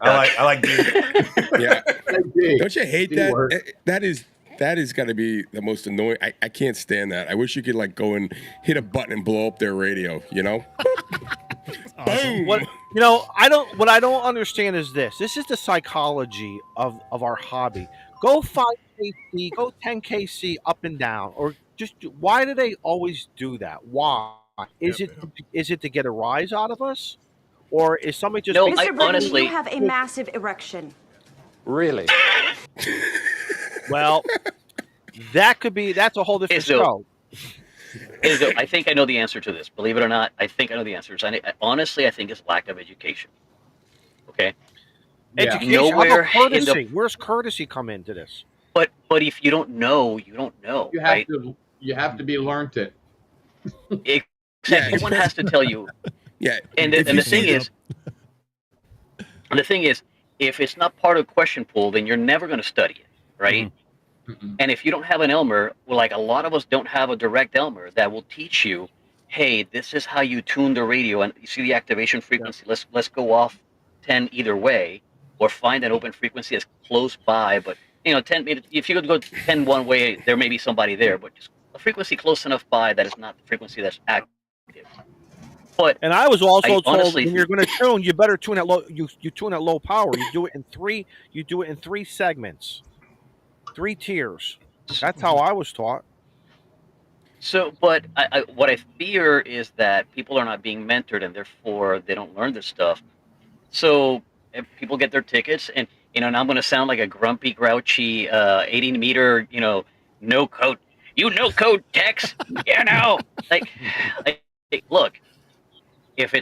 I like D. Yeah. Don't you hate that? That is got to be the most annoying. I can't stand that. I wish you could go and hit a button and blow up their radio. Boom. What I don't understand is this. This is the psychology of our hobby. Go 5 kc, go 10 kc up and down, or just why do they always do that? Why is it to get a rise out of us, or is somebody just? No, Mr. Brittany, honestly, you have a massive erection. Really? Well, that's a whole different show. I think I know the answer to this. Believe it or not, I think I know the answers. Honestly, I think it's lack of education. Okay. Yeah. Education. How Nowhere about in courtesy? the Where's courtesy come into this? but if you don't know, you don't know, You have right? to be learned it. Exactly. Yeah, Someone has to tell you. Yeah. And if the you thing see is, if it's not part of the question pool, then you're never going to study it, right? Mm-mm. And if you don't have an Elmer, well, like a lot of us don't have a direct Elmer that will teach you, hey, this is how you tune the radio, and you see the activation frequency. Let's go off 10 either way, or find an open frequency that's close by. But 10. If you could go 10 one way, there may be somebody there, but just a frequency close enough by that is not the frequency that's active. But And I was also told honestly when you're going to tune, you better tune at low. You tune at low power. You do it in three. You do it in 3 segments, 3 tiers. That's how I was taught. So, but what I fear is that people are not being mentored, and therefore they don't learn this stuff. So if people get their tickets, and and I'm going to sound like a grumpy, grouchy, 80-meter, no code. You no code techs, like, look, if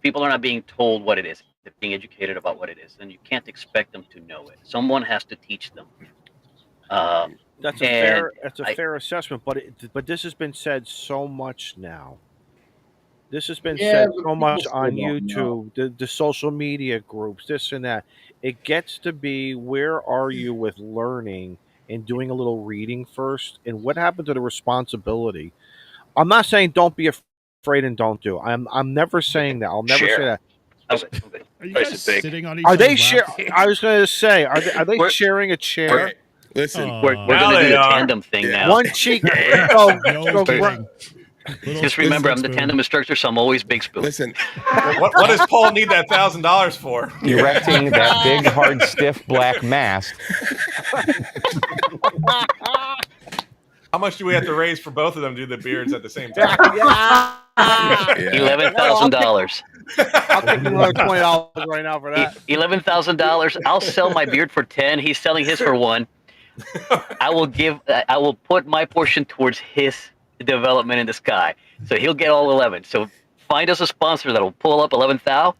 people are not being told what it is, they're being educated about what it is, then you can't expect them to know it. Someone has to teach them. That's a fair assessment, but this has been said so much now. This has been said but so much people on still don't know. YouTube, the social media groups, this and that. It gets to be, where are you with learning and doing a little reading first? And what happened to the responsibility? I'm not saying don't be afraid and don't do. I'm never saying that. I'll never say that. Are you guys sitting on each Are they other's share? laps? I was going to say, are they sharing a chair? Okay, listen. We're going to do the tandem thing now. One cheek. No kidding. Just remember, I'm the tandem instructor, so I'm always big spoon. Listen. What does Paul need that $1,000 for? Erecting that big, hard, stiff black mask. How much do we have to raise for both of them to do the beards at the same time? $11,000. I'll take another $20 right now for that. $11,000. I'll sell my beard for 10. He's selling his for 1. I will put my portion towards his development in the sky. So he'll get all 11. So find us a sponsor that'll pull up 11,000.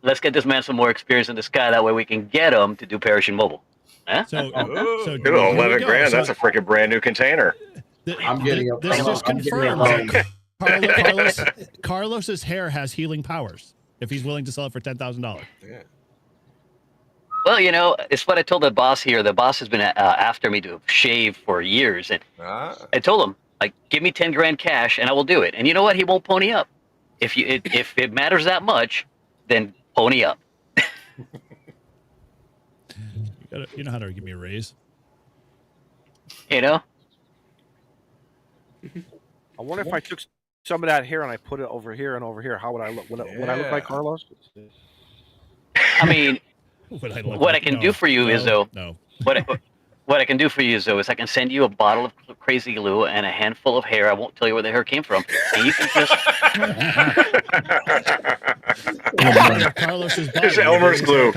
Let's get this man some more experience in the sky. That way we can get him to do Parachute Mobile. Huh? So Good, 11 grand. That's a freaking brand new container. I'm getting a. This just I'm getting a confirms hug. that Carlos's hair has healing powers if he's willing to sell it for $10,000. Yeah. Well, it's what I told the boss here. The boss has been after me to shave for years, and I told him, like, give me 10 grand cash and I will do it. And you know what? He won't pony up. If it matters that much, then pony up. You know how to give me a raise. I wonder if I took some of that hair and I put it over here and over here, how would I look? Would I look like Carlos? I mean, what I can do for you is, though, what I can do for you is I can send you a bottle of crazy glue and a handful of hair. I won't tell you where the hair came from, and you can just. Carlos's There's Elmer's glue.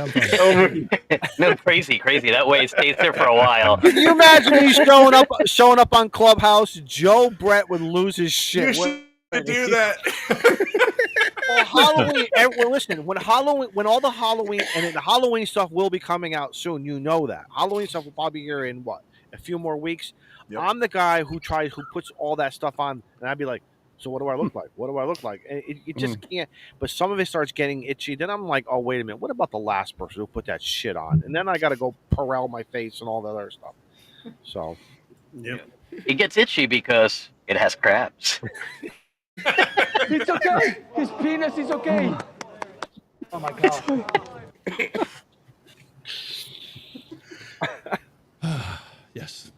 No, crazy. That way it stays there for a while. Can you imagine me showing up on Clubhouse? Joe Brett would lose his shit. You should do that. Well, Halloween. Well, listen. When all the Halloween and the Halloween stuff will be coming out soon, you know that Halloween stuff will probably be here in a few more weeks. Yep. I'm the guy who puts all that stuff on, and I'd be like, so what do I look like? What do I look like? And it just can't. But some of it starts getting itchy. Then I'm like, oh, wait a minute. What about the last person who put that shit on? And then I got to go Perel my face and all that other stuff. So, it gets itchy because it has crabs. It's okay. His penis is okay. Oh my God. Yes.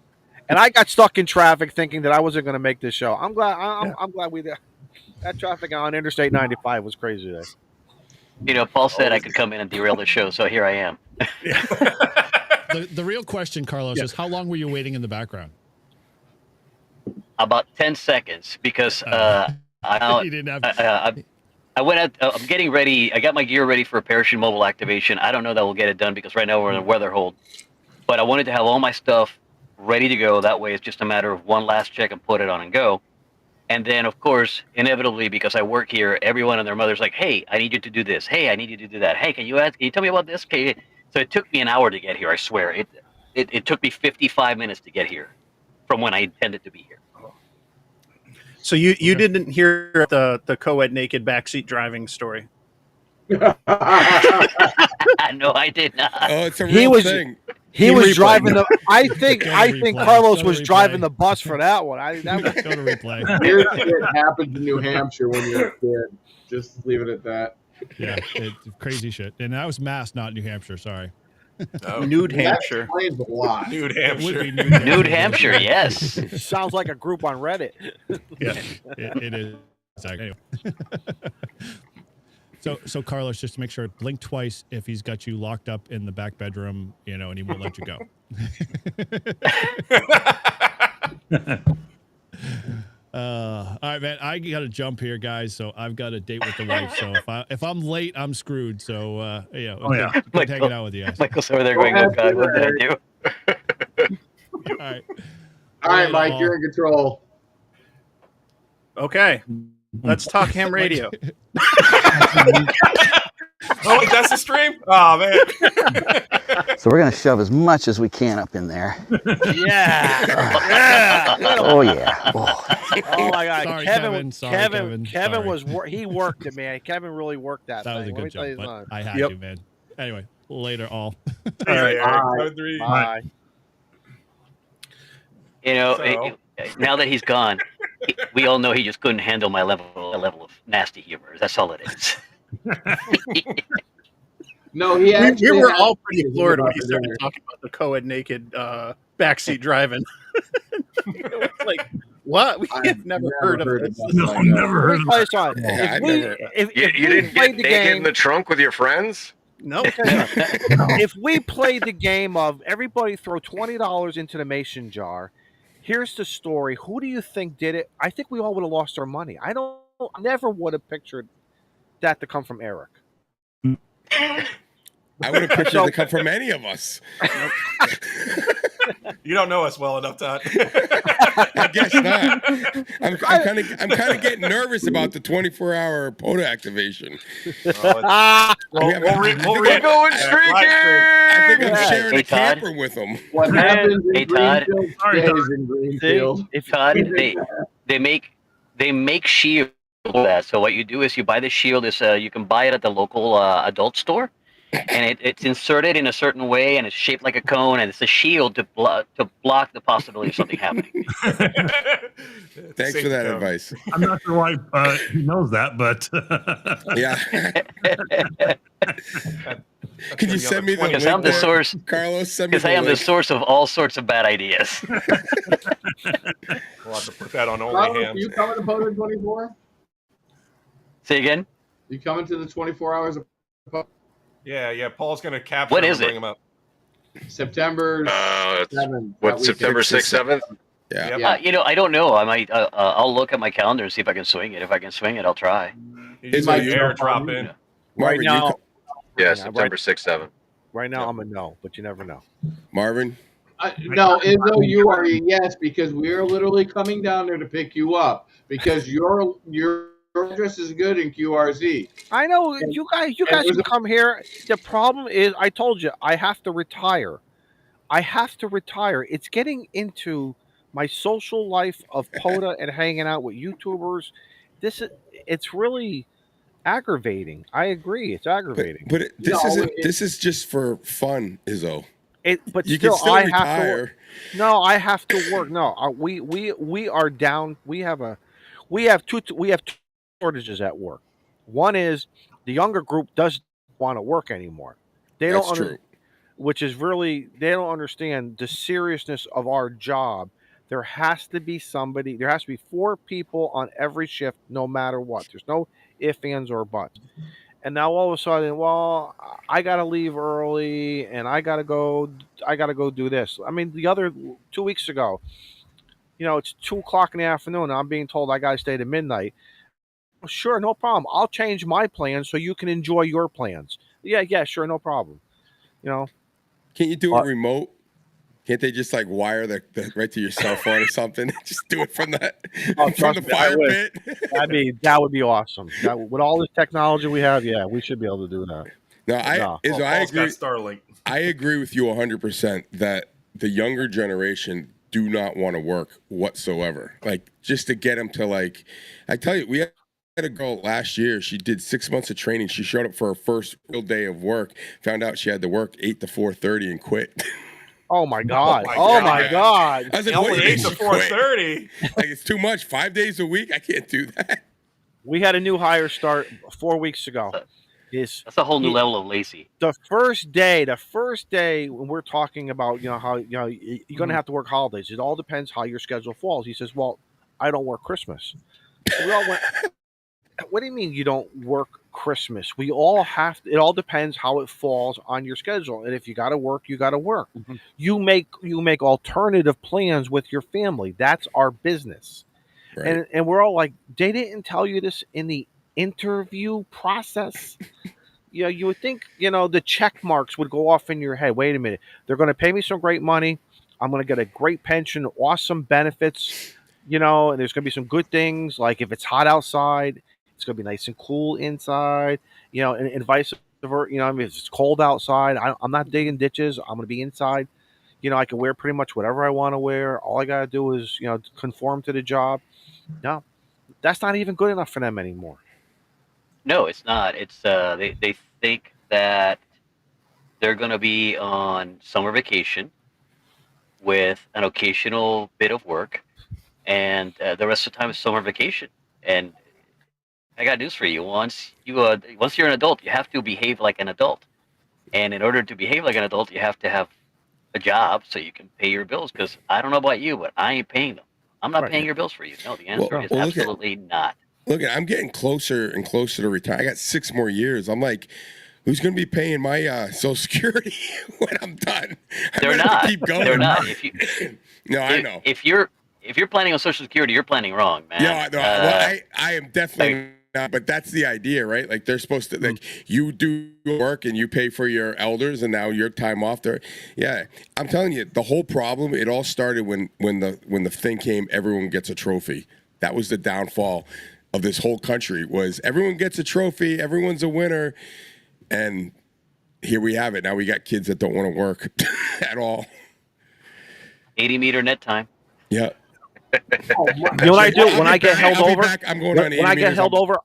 And I got stuck in traffic thinking that I wasn't going to make this show. I'm glad. I'm glad we did. That traffic on Interstate 95 was crazy today. Paul said I could come in and derail the show, so here I am. The real question, Carlos, is how long were you waiting in the background? About 10 seconds, because you didn't have. I went out. I'm getting ready. I got my gear ready for a Parachute Mobile activation. I don't know that we'll get it done because right now we're in a weather hold. But I wanted to have all my stuff ready to go. That way, it's just a matter of one last check and put it on and go. And then, of course, inevitably, because I work here, everyone and their mother's like, "Hey, I need you to do this. Hey, I need you to do that. Hey, can you tell me about this?" Okay. So it took me an hour to get here. I swear it took me 55 minutes to get here from when I intended to be here. So you didn't hear the co-ed naked backseat driving story? No, I did not. Oh, it's a real thing. He was driving the. I think Carlos was driving the bus for that one. Go to replay. Weird shit happens in New Hampshire when you're a kid. Just leave it at that. Yeah, crazy shit. And that was Mass, not New Hampshire. Sorry. Oh, Nude Hampshire. That explains a lot. Nude Hampshire. Nude Hampshire, yes. Sounds like a group on Reddit. Yeah, it is. Anyway. So Carlos, just to make sure, blink twice if he's got you locked up in the back bedroom, and he won't let you go. All right, man. I got to jump here, guys. So I've got a date with the wife. So if I'm late, I'm screwed. So good hanging out with you guys. Michael's over there going, "Oh God, what did I do?" All right. All right, Mike, you're in control. Okay. Let's talk ham radio. Oh, wait, that's the stream? Oh, man. So we're going to shove as much as we can up in there. Yeah. Oh, yeah. Oh, my God. Sorry, Kevin Kevin. was he worked it, man. Kevin really worked that. That was a thing. good job, but I had to, man. Anyway, later all. All right. Bye. Now that he's gone, we all know he just couldn't handle my level of nasty humor. That's all it is. No, we were all pretty floored when he started talking about the co-ed naked backseat driving. It was like, what? We had never heard of this. No, never heard of it. You didn't get naked in the trunk with your friends? No. If we played the game of everybody throw $20 into the mason jar, here's the story. Who do you think did it? I think we all would have lost our money. I never would have pictured that to come from Eric. I would have pictured it to come from any of us. You don't know us well enough, Todd. I guess not. I'm kind of getting nervous about the 24-hour POTA activation. We're going streaking. I think I'm sharing a camper with them. What happens in Todd. Greenfield stays in Greenfield. Todd, they make shields for that. So what you do is you buy the shield. You can buy it at the local adult store. And it's inserted in a certain way, and it's shaped like a cone, and it's a shield to block the possibility of something happening. Thanks for that advice. I'm not sure why he knows that, but yeah. Can you send me the link? Because I'm the source, Carlos. Send me because I am the source of all sorts of bad ideas. We'll have to put that on Carlos, OnlyHams. you coming to POTA 24? Say again? You coming to the 24 hours of POTA? Yeah. Paul's going to capture What him is and it? bring him up. September 7th. What, September 6th, 7th? Yeah. I don't know. I might. I'll look at my calendar and see if I can swing it. If I can swing it, I'll try. You just like airdrop in. Marvin, now, Yeah, September 6th, 7th. right now I'm a no, but you never know. Marvin? No, Izzo, you are a yes, because we are literally coming down there to pick you up because your address is good in QRZ. I know you guys can come here. The problem is, I told you, I have to retire. It's getting into my social life of POTA and hanging out with YouTubers. It's really aggravating. I agree, it's aggravating. But this is just for fun, Izzo. But you still, can still I retire. have to work. No, I have to work. No, we are down. We have two shortages at work. One is the younger group doesn't want to work anymore. They That's don't true. Which is really, they don't understand the seriousness of our job. There has to be 4 people on every shift, no matter what. There's no ifs, ands, or buts. And now all of a sudden, well, I got to leave early and I got to go do this. I mean, the other 2 weeks ago, it's 2:00 in the afternoon. And I'm being told I got to stay to midnight. Sure, no problem. I'll change my plans so you can enjoy your plans. Yeah, sure, no problem. Can't you do it remote? Can't they just like wire the right to your cell phone or something? Just do it from the trust me, I fire wish. pit. That would be awesome. With all this technology we have, yeah, we should be able to do that. No, I Paul's agree. got Starlink. I agree with you 100% that the younger generation do not want to work whatsoever. Like just to get them to like, I tell you, we had a girl last year. She did 6 months of training. She showed up for her first real day of work. Found out she had to work 8 to 4:30 and quit. Oh my god! Oh my god! I was like, Only what, 8 to 4:30. Like it's too much. 5 days a week. I can't do that. We had a new hire start 4 weeks ago. That's a whole new level of lazy. The first day when we're talking about how you're going to have to work holidays. It all depends how your schedule falls. He says, "Well, I don't work Christmas." We all went, what do you mean you don't work Christmas? We all have to, it all depends how it falls on your schedule. And if you got to work, you got to work. Mm-hmm. You make alternative plans with your family. That's our business. Right. And we're all like, they didn't tell you this in the interview process. You would think, the check marks would go off in your head. Wait a minute. They're going to pay me some great money. I'm going to get a great pension, awesome benefits, and there's going to be some good things. Like if it's hot outside, it's going to be nice and cool inside, and vice versa. I mean, if it's cold outside, I'm not digging ditches. I'm going to be inside. I can wear pretty much whatever I want to wear. All I got to do is, conform to the job. No, that's not even good enough for them anymore. No, it's not. It's they think that they're going to be on summer vacation with an occasional bit of work, and the rest of the time is summer vacation. And I got news for you. Once you're an adult, you have to behave like an adult. And in order to behave like an adult, you have to have a job so you can pay your bills. Because I don't know about you, but I ain't paying them. I'm not paying your bills for you. No, the answer is absolutely not. Look, I'm getting closer and closer to retire. I got 6 more years. I'm like, who's going to be paying my Social Security when I'm done? They're not. Keep going. They're not. I know. If you're planning on Social Security, you're planning wrong, man. Yeah, no, I am definitely not. But that's the idea, right? Like they're supposed to, like you do work and you pay for your elders, and now your time off there. Yeah, I'm telling you, the whole problem. It all started when the thing came. Everyone gets a trophy. That was the downfall of this whole country. Was everyone gets a trophy, everyone's a winner, and here we have it. Now we got kids that don't want to work at all. 80-meter net time. Yeah. You know what I do when I get held over? I'm going on 80 when I get held over.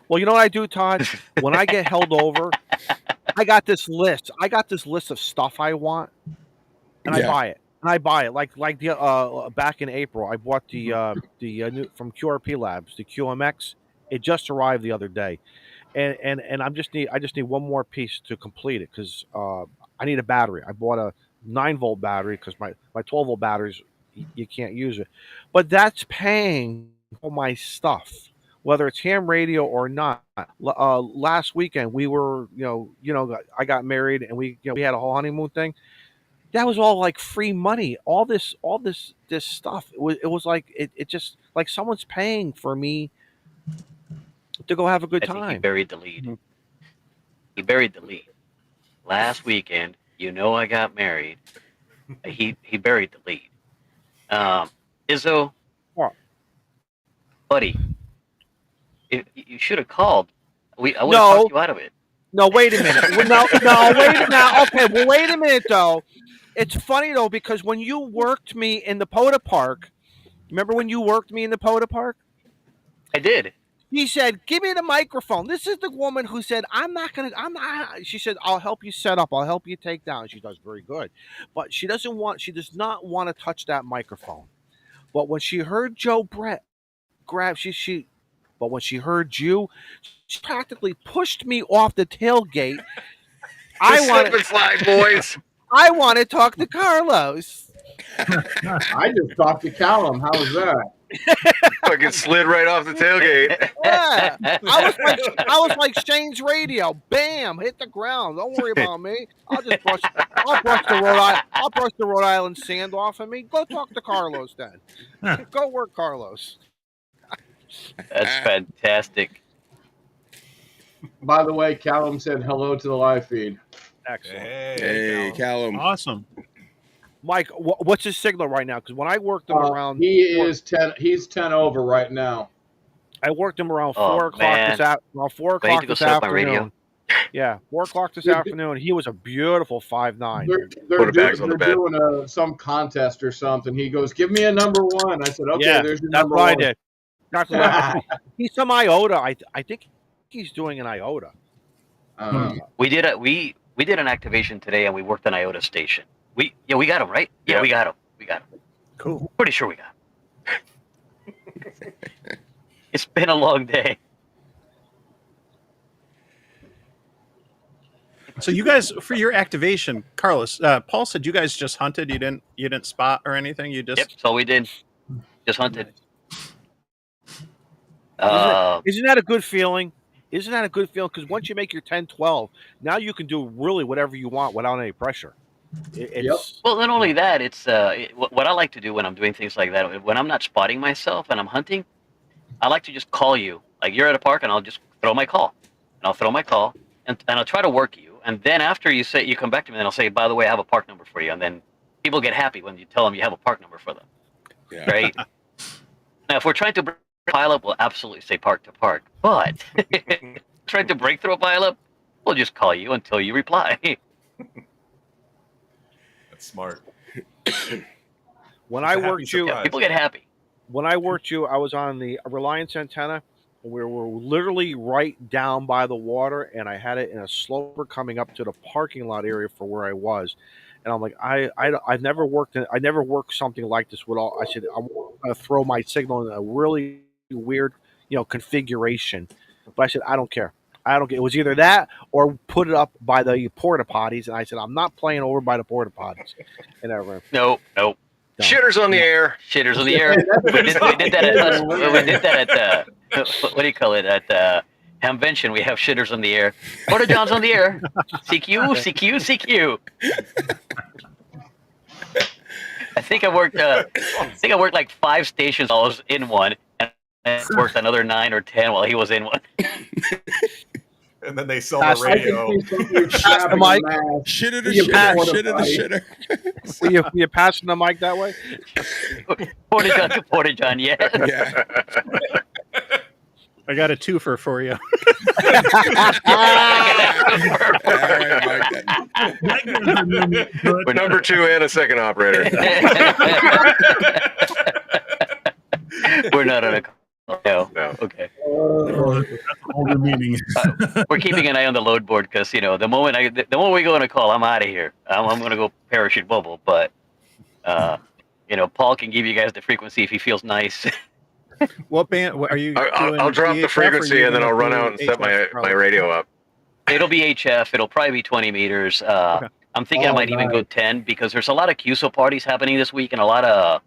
Well, you know what I do, Todd? When I get held over, I got this list. I got this list of stuff I want, and I buy it. And I buy it like the back in April. I bought the new from QRP Labs, the QMX. It just arrived the other day, and I just need one more piece to complete it because I need a battery. I bought a 9-volt battery because my 12-volt batteries you can't use it, but that's paying for my stuff, whether it's ham radio or not. Last weekend we were I got married and we had a whole honeymoon thing. That was all like free money. All this stuff. It was like it just like someone's paying for me to go have a good time. I think he buried the lead. Mm-hmm. He buried the lead. Last weekend, I got married. He buried the lead. Izzo, what? Buddy, you should have called. I would have talked you out of it. No, wait a minute. No, wait a minute. Okay, well, wait a minute though. It's funny though because when you worked me in the Poda Park, remember when you worked me in the Poda Park? I did. He said, "Give me the microphone." This is the woman who said, "I'm not." She said, "I'll help you set up. I'll help you take down." She does very good, but she does not want to touch that microphone. But when she heard Joe Brett grab, but when she heard you, she practically pushed me off the tailgate. Slip and slide, boys. I want to talk to Carlos. I just talked to Callum. How was that? Fucking slid right off the tailgate. Yeah, I was like Shane's radio. Bam, hit the ground. Don't worry about me. I'll brush the Rhode Island sand off of me. Go talk to Carlos then. Go work, Carlos. That's fantastic. By the way, Callum said hello to the live feed. Excellent. Hey, Callum. Awesome. Mike, what's his signal right now? Because when I worked him around, he is 10. He's 10 over right now. I worked him around Oh, 4 o'clock man. this around 4 Do I need o'clock to go this set up my radio? afternoon. Yeah, 4 o'clock this afternoon. He was a beautiful 5'9". They're doing some contest or something. He goes, "Give me a number one." I said, "Okay, Yeah, there's your that's number what I one." did. That's what he's some iota. I think he's doing an iota. We did an activation today, and we worked an IOTA station. We got him, right? Yeah, we got him. Cool. Pretty sure we got him. It's been a long day. So you guys, for your activation, Carlos, Paul said you guys just hunted. You didn't spot or anything. You just That's all we did. Just hunted. Isn't that a good feeling? Isn't that a good feeling? Because once you make your 10-12, now you can do really whatever you want without any pressure. Well, not only that, it's what I like to do when I'm doing things like that. When I'm not spotting myself and I'm hunting, I like to just call you. Like you're at a park, and I'll just throw my call, and I'll try to work you. And then after you come back to me, and I'll say, by the way, I have a park number for you. And then people get happy when you tell them you have a park number for them, right? Now, if we're trying to pile up, we'll absolutely say park to park. But trying to break through a pile up, we'll just call you until you reply. That's smart. When I worked you, people get happy. When I worked you, I was on the Reliance antenna. We were literally right down by the water, and I had it in a sloper coming up to the parking lot area for where I was. And I'm like, I've never worked something like this with all. I said I'm going to throw my signal in a really weird, configuration. But I said I don't care. It was either that or put it up by the porta potties, and I said I'm not playing over by the porta potties. And No. Shitters on the air. Shitters on the air. We did that at what do you call it, at Hamvention. We have shitters on the air. Porta John's on the air. CQ. I think I worked like 5 stations. I was in one, and I worked another 9 or 10 while he was in one. And then they sell the radio. Mike, shitter to shitter. Were you passing the mic that way? Porta John to Porta John, yeah. I got a twofer for you. We're number 2 and a second operator. We're not on a call. No. Okay. Older meeting. We're keeping an eye on the load board because the moment we go on a call, I'm out of here. I'm going to go parachute bubble. But Paul can give you guys the frequency if he feels nice. What band are you? I'll drop the frequency and then I'll run out and set my radio up. It'll be HF. It'll probably be 20 meters. I'm thinking I might even go 10 because there's a lot of QSO parties happening this week and a lot of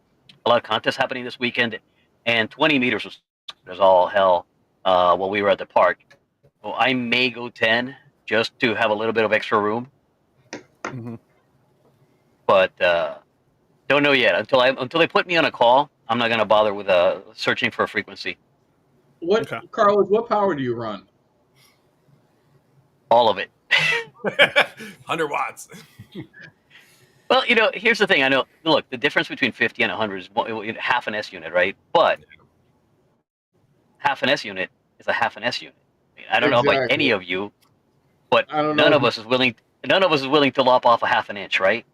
contests happening this weekend. And 20 meters was all hell while we were at the park. So I may go 10 just to have a little bit of extra room. Mm-hmm. But don't know yet. Until they put me on a call, I'm not going to bother with searching for a frequency. Carlos, what power do you run? All of it. 100 watts. Well, here's the thing. I know, look, the difference between 50 and 100 is half an S unit, right? But half an S unit is a half an S unit. I don't know about any of you, but none of us is willing to lop off a half an inch, right?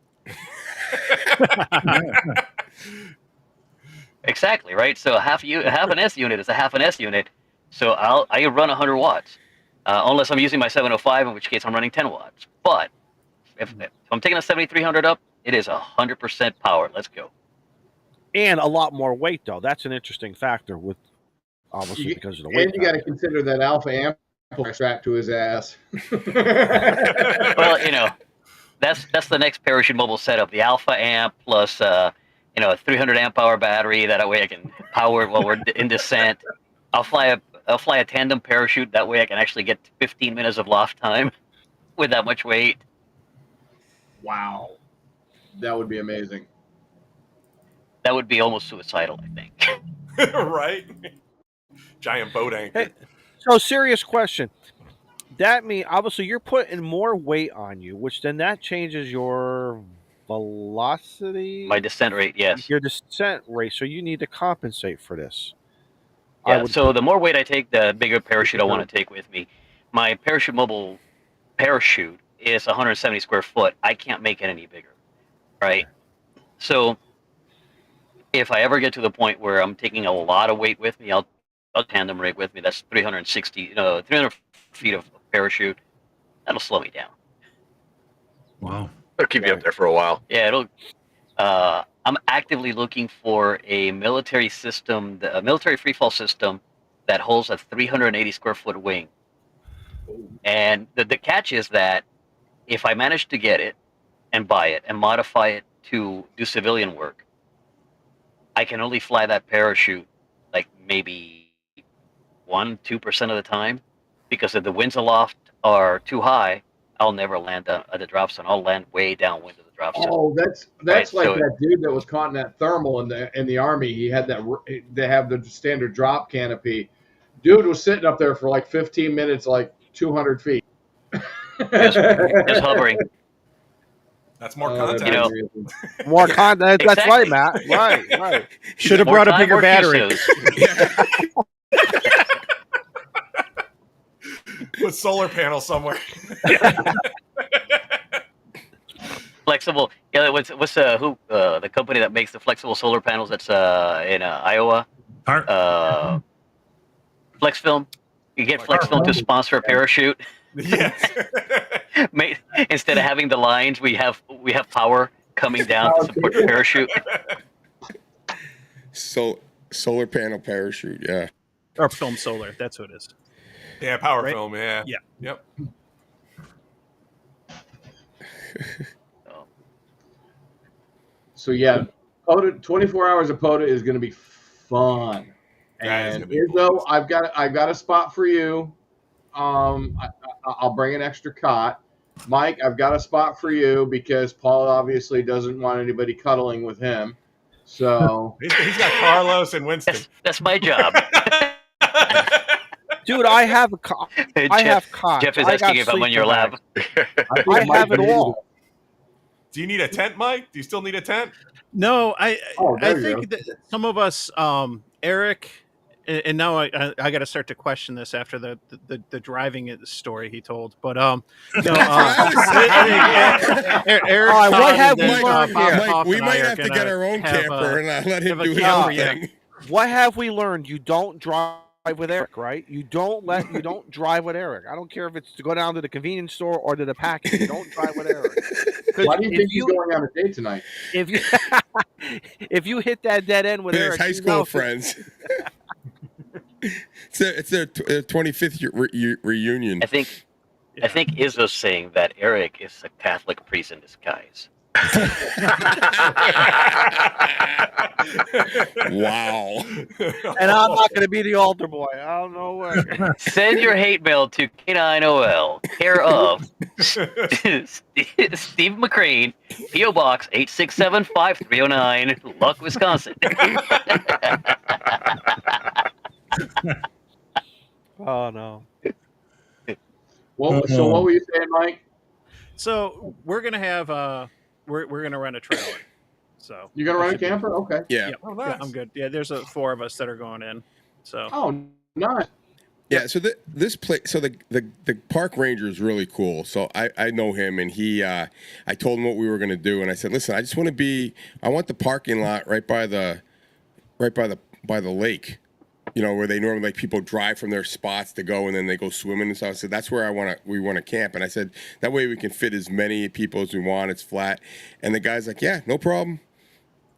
Exactly, right? So half an S unit is a half an S unit. So I run 100 watts, unless I'm using my 705, in which case I'm running 10 watts. But if I'm taking a 7300 up, it is 100% power. Let's go. And a lot more weight, though. That's an interesting factor with obviously because of the weight. And you got to consider that alpha amp strapped to his ass. Well, that's the next parachute mobile setup. The alpha amp plus a 300 amp hour battery. That way I can power it while we're in descent. I'll fly a tandem parachute. That way I can actually get 15 minutes of loft time with that much weight. Wow. That would be amazing. That would be almost suicidal, I think. Right? Giant boat anchor. Hey, so serious question. that means obviously you're putting more weight on you, which then that changes your velocity, My descent rate, yes. your descent rate. So you need to compensate for this. Yeah, so the more weight I take, the bigger parachute I want to take with me. My parachute mobile parachute is 170 square foot. I can't make it any bigger, right? So if I ever get to the point where I'm taking a lot of weight with me, I'll tandem rig with me. That's 300 feet of parachute. That'll slow me down. Wow. It'll keep you up there for a while. Yeah, it'll. I'm actively looking for a military system, a military freefall system that holds a 380 square foot wing. And the catch is that if I manage to get it and buy it and modify it to do civilian work, I can only fly that parachute like maybe 1-2% of the time, because if the winds aloft are too high, I'll never land at the drop zone. I'll land way downwind of the drop zone. Oh, that's Right, like so that dude that was caught in that thermal in the army. He had that. They have the standard drop canopy. Dude was sitting up there for like 15 minutes, like 200 feet. Just hovering. That's more content. More content. That's Exactly. right, Matt. Right. Should have More brought a time, bigger more battery. fuses. Put solar panels somewhere. Flexible. Yeah, what's the company that makes the flexible solar panels? That's in Iowa. Flex Film. You get Flex Film to sponsor a parachute. Yes. Instead of having the lines, we have power coming down to support the parachute. So solar panel parachute, yeah. Or film solar. That's what it is. Yeah, power Right? film. Yeah. Yeah. Yep. So yeah, POTA, 24 hours of POTA is going to be fun. That is And gonna be Izzo, I've got a spot for you. I'll bring an extra cot. Mike, I've got a spot for you because Paul obviously doesn't want anybody cuddling with him. So He's got Carlos and Winston. That's my job. Dude, I have a cot. I have cots. Jeff is I got asking if I'm in your sleeping lab. bags. I have it all. Do you need a tent, Mike? Do you still need a tent? No, I there you think that some of us, Eric, and now I got to start to question this after the driving story he told. But no, I think Eric. All right, what have we Mike, learned here? Mike, we might have to get our own camper and let him do his camper, thing. What have we learned? You don't drive with Eric, right? You don't drive with Eric. I don't care if it's to go down to the convenience store or to the package. You don't drive with Eric. why do you think he's going on a date tonight? If you if you hit that dead end with With his Eric, high you school know- friends. It's their 25th reunion. I think Izzo's saying that Eric is a Catholic priest in disguise. Wow. And I'm not going to be the altar boy. I don't know where. Send your hate mail to K9OL, care of Steve McCrane, P.O. Box 8675309, Luck, Wisconsin. Oh no. Well, so what were you saying, Mike? So we're gonna have we're gonna rent a trailer. So You're gonna run a camper? Okay. Yeah. Oh, yeah, nice. I'm good. Yeah, there's 4 of us that are going in. So Oh, nice. Yeah, so this place, so the park ranger is really cool. So I know him, and he, I told him what we were gonna do, and I said, listen, I just want the parking lot right by the lake, you know, where they normally like people drive from their spots to go, and then they go swimming and stuff. I said that's where we want to camp, and I said that way we can fit as many people as we want. It's flat, and the guy's like, yeah, no problem,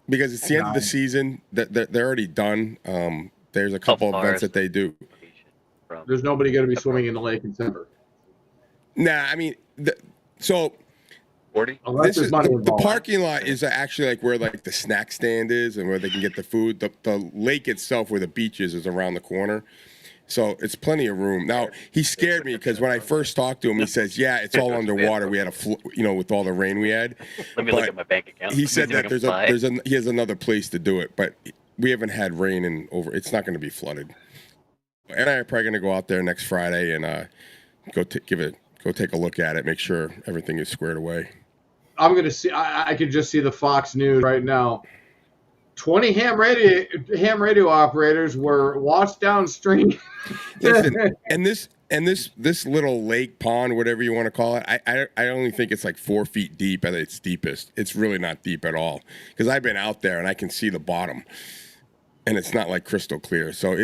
because it's the end of the season. That they're already done. There's a couple events that they do. There's nobody going to be swimming in the lake in December. Nah, I mean, so 40? Unless there's money the involved. parking lot is actually like where like the snack stand is and where they can get the food. The lake itself, where the beach is around the corner. So it's plenty of room. Now he scared me because when I first talked to him, he says, "Yeah, it's all underwater. We had with all the rain we had." Let me look at my bank account. He said that he has another place to do it, but we haven't had rain in over. It's not going to be flooded. And I are probably going to go out there next Friday and go take a look at it, make sure everything is squared away. I'm gonna see. I could just see the Fox News right now. 20 ham radio operators were washed downstream. Listen, and this little lake pond, whatever you want to call it, I only think it's like 4 feet deep at its deepest. It's really not deep at all because I've been out there and I can see the bottom, and it's not like crystal clear. So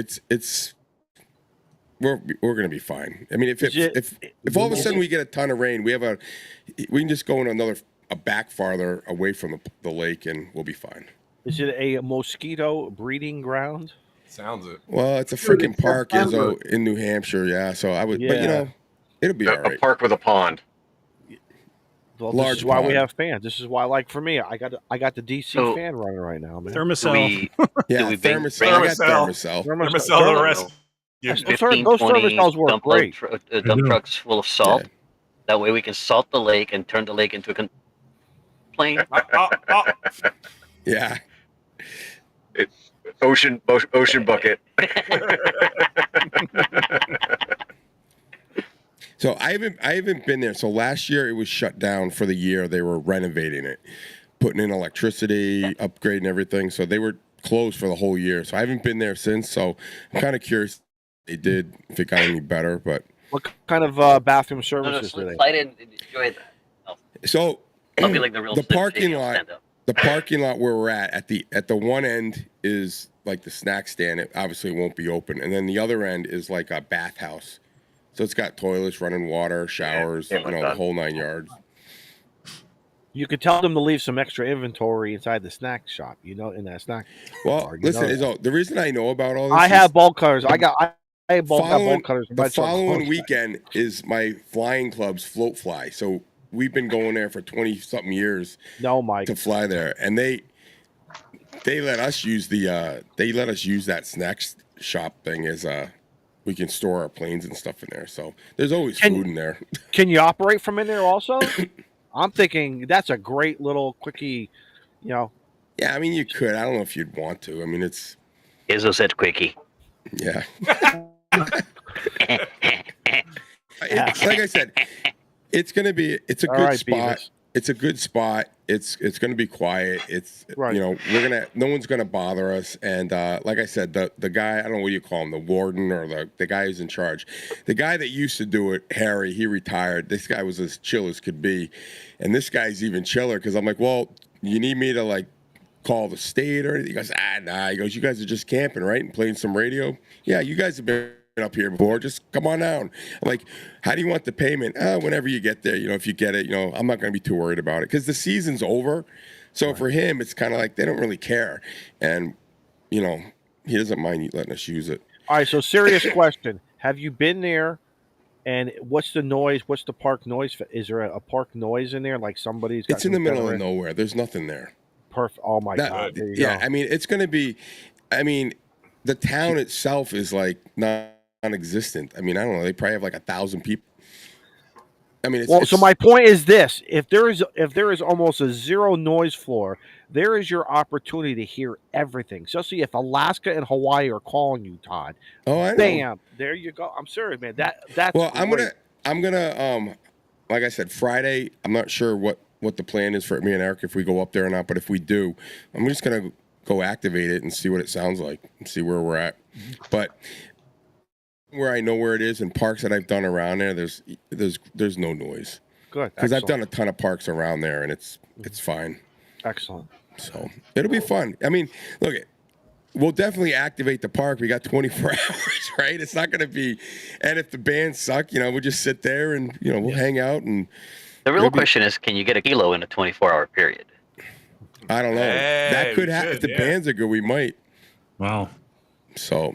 we're gonna be fine. I mean, if all of a sudden we get a ton of rain, we can just go in a back farther away from the lake and we'll be fine. Is it a mosquito breeding ground? Sounds it. Well, it's a freaking park, Izzo, in New Hampshire. Yeah, so I would, but it'll be all right. A park with a pond. Well, Large this is why we pond. have fans. This is why, like for me, I got the DC fan running right now, man. Thermocell. Thermocell. I got Thermocell. Thermocell the rest. Those 15, 20 thermocells work great. Dump trucks full of salt. Yeah. That way we can salt the lake and turn the lake into a plane. Yeah. Ocean bucket. So I haven't been there. So last year it was shut down for the year. They were renovating it, putting in electricity, upgrading everything. So they were closed for the whole year. So I haven't been there since. So I'm kind of curious if it got any better. But what kind of bathroom services do they? I didn't enjoy that. No. So I'll be like the parking lot. The parking lot where we're at the one end is like the snack stand. It obviously won't be open, and then the other end is like a bathhouse. So it's got toilets, running water, showers, the whole 9 yards. You could tell them to leave some extra inventory inside the snack shop. In that snack. Well, listen, Izzo, the reason I know about all this, I have bulk cutters. I have bulk cutters. The following weekend is my flying club's float fly. So we've been going there for 20-something years. No, Mike. To fly there, and they let us use that snack shop thing as we can store our planes and stuff in there. So there's always food in there. Can you operate from in there also? I'm thinking that's a great little quickie, Yeah, I mean you could. I don't know if you'd want to. I mean it's. Izzo said quickie. Yeah. Like I said. It's a good spot. Beavis. It's a good spot. It's going to be quiet. It's right. No one's going to bother us. And like I said, the guy, I don't know what you call him, the warden or the guy who's in charge. The guy that used to do it, Harry, he retired. This guy was as chill as could be. And this guy's even chiller because I'm like, well, you need me to like call the state or anything? He goes, nah. He goes, you guys are just camping, right? And playing some radio. Yeah, you guys have been up here before, just come on down. I'm like, how do you want the payment? Whenever you get there, if you get it, I'm not going to be too worried about it because the season's over. So for him, it's kind of like they don't really care. And, he doesn't mind letting us use it. All right, so serious question. Have you been there and what's the noise? What's the park noise? Is there a park noise in there? Like somebody's got It's in the middle of nowhere. There's nothing there. Perfect. Oh, my God. There you go. I mean, it's going to be, the town itself is like non-existent. I mean, I don't know. They probably have like 1,000 people. I mean, so my point is this: if there is almost a zero noise floor, there is your opportunity to hear everything. Especially if Alaska and Hawaii are calling you, Todd. Oh, I know. Bam! There you go. I'm serious, man. That's well. Great. I'm gonna like I said, Friday. I'm not sure what the plan is for me and Eric if we go up there or not. But if we do, I'm just gonna go activate it and see what it sounds like and see where we're at. But where I know where it is and parks that I've done around there, there's no noise. Good. Because I've done a ton of parks around there and it's fine. Excellent. So it'll be fun. I mean, look, we'll definitely activate the park. We got 24 hours, right? It's not going to be, and if the bands suck, we'll just sit there and, we'll hang out. And the real question is, can you get a kilo in a 24-hour period? I don't know. That could happen. If the bands are good, we might. Wow. So.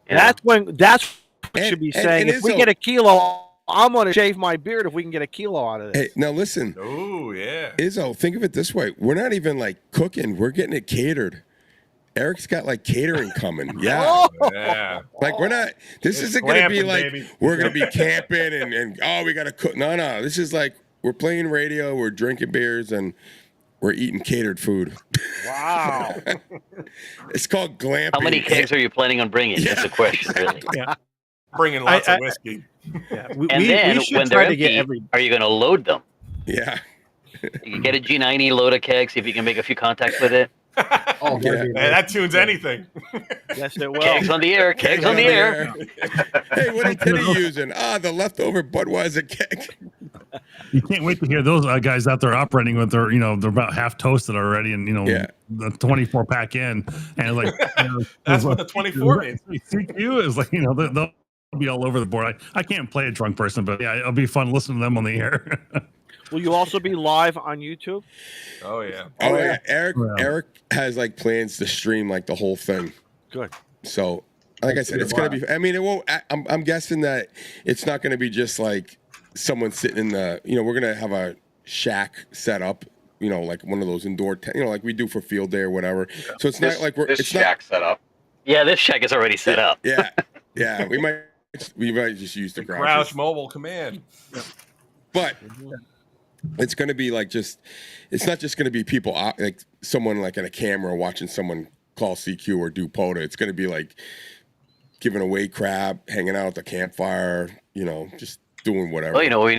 Yeah. That's what should be saying. If we get a kilo, I'm going to shave my beard if we can get a kilo out of this. Hey, now listen. Oh, yeah. Izzo, think of it this way. We're not even like cooking. We're getting it catered. Eric's got like catering coming. Yeah. Yeah. Like we're not, this isn't going to be like, we're going to be camping and we got to cook. No. This is like, we're playing radio, we're drinking beers, and we're eating catered food. Wow. It's called glamping. How many kegs are you planning on bringing? That's the question, really. Yeah. Bringing lots of whiskey. Yeah, And then should when try they're to get empty, are you going to load them? Yeah. You can get a G90, load a keg, see if you can make a few contacts with it. Oh, Yeah. Man, that tunes anything. Yes, it will. Kegs on the air. Kegs on the air. Hey, what are you using? The leftover Budweiser keg. You can't wait to hear those guys out there operating with their, they're about half toasted already, and the 24 pack in, and like That's what the 24 means. CQ is like, they'll be all over the board. I can't play a drunk person, but yeah, it'll be fun listening to them on the air. Will you also be live on YouTube? Oh yeah. Oh yeah. Eric has like plans to stream like the whole thing. Good. So, like I said, it's gonna be. I mean, it won't. I'm guessing that it's not gonna be just like someone sitting in the. We're gonna have a shack set up. Like one of those indoor. Like we do for field day or whatever. So it's not like this shack set up. Yeah, this shack is already set up. Yeah. We might just use the Crouch Mobile Command. But it's going to be like it's not just going to be people like someone like in a camera watching someone call CQ or do POTA. It's going to be like giving away crap, hanging out at the campfire, just doing whatever. Well,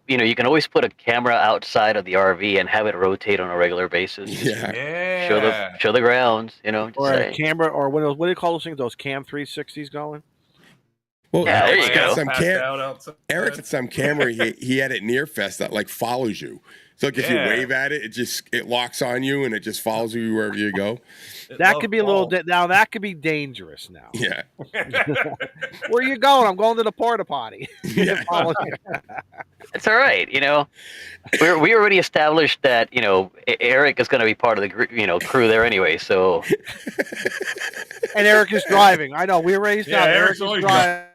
you can always put a camera outside of the RV and have it rotate on a regular basis. Yeah. Show the grounds, just Or say. a camera, or what do they call those things? Those Cam 360s going? Well, Yeah, there you go. Eric's at some camera he had at Near Fest that like follows you. So like if you wave at it, it locks on you and it just follows you wherever you go. That could be a little. Now that could be dangerous. Now. Yeah. Where are you going? I'm going to the porta potty. Yeah. It's all right. We already established that Eric is going to be part of the crew there anyway. So. And Eric is driving. I know. We raised out. Eric is driving.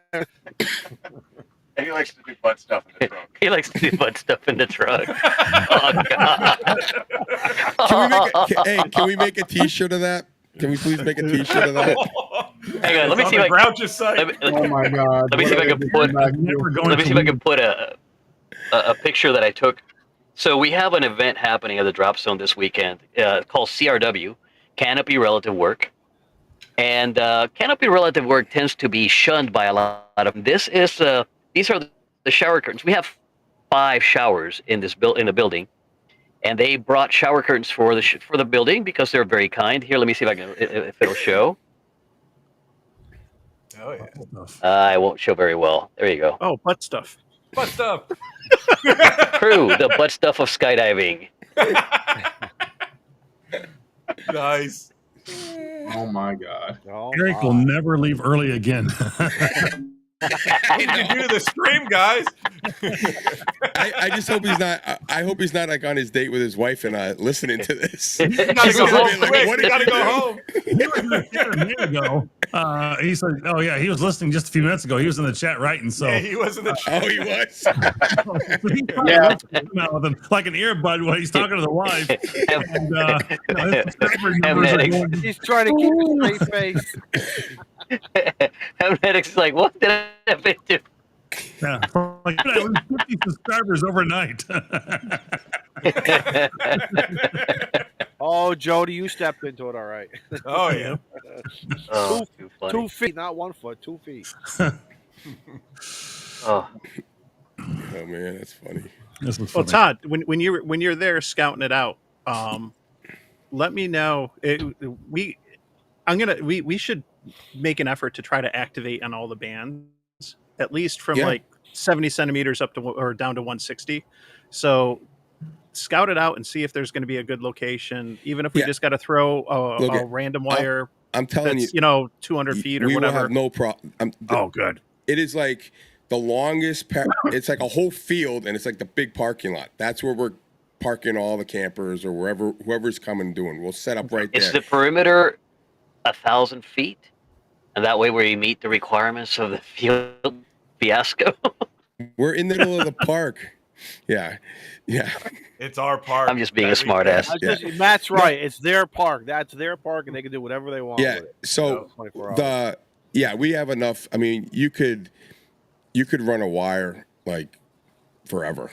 And he likes to do butt stuff in the trunk. He likes to do butt stuff in the truck. Oh God! Can we make a T-shirt of that? Can we please make a T-shirt of that? Hang on, let me see if Oh my God! Let me see if I can put. Let me see if I can put a picture that I took. So we have an event happening at the Drop Zone this weekend called CRW, Canopy Relative Work. And canopy relative work tends to be shunned by a lot of them. These are the shower curtains. We have 5 showers in the building, and they brought shower curtains for the building because they're very kind. Here, let me see if it'll show. Oh yeah. I won't show very well. There you go. Oh, butt stuff. Butt stuff. True, the butt stuff of skydiving. Nice. Oh my God! Eric will never leave early again. What did you do to the stream, guys? I just hope he's not. I hope he's not like on his date with his wife and listening to this. You gotta go home quick. What You gotta go home. He was in the chat a minute ago. He said, "Oh yeah, he was listening just a few minutes ago. He was in the chat writing." So Yeah, he was in the chat. Oh, he was. yeah, with him, like an earbud when he's talking to the wife. And, his subscriber numbers are going- He's trying to keep a straight face. Medics is like, what did I do? Yeah, like I lose 50 subscribers overnight. Oh, Jody, you stepped into it all right. Oh yeah. Oh, too funny. 2 feet, not 1 foot, 2 feet. Oh. Oh man, that's funny. This was Well, funny. Todd, when you're there scouting it out, let me know. We should make an effort to try to activate on all the bands, at least from like 70 centimeters up to or down to 160. So scout it out and see if there's going to be a good location, even if we just got to throw a random wire. I'm telling you, 200 feet or we whatever. will have no problem. Good. It is like the longest. It's like a whole field, and it's like the big parking lot. That's where we're parking all the campers or whoever's coming doing. We'll set up right there. Is the perimeter 1,000 feet? And that way, where you meet the requirements of the field fiasco. We're in the middle of the park. Yeah. It's our park. I'm just being a smartass. Matt's right. It's their park. That's their park, and they can do whatever they want. Yeah. With it. So 24 hours. we have enough. I mean, you could run a wire like forever.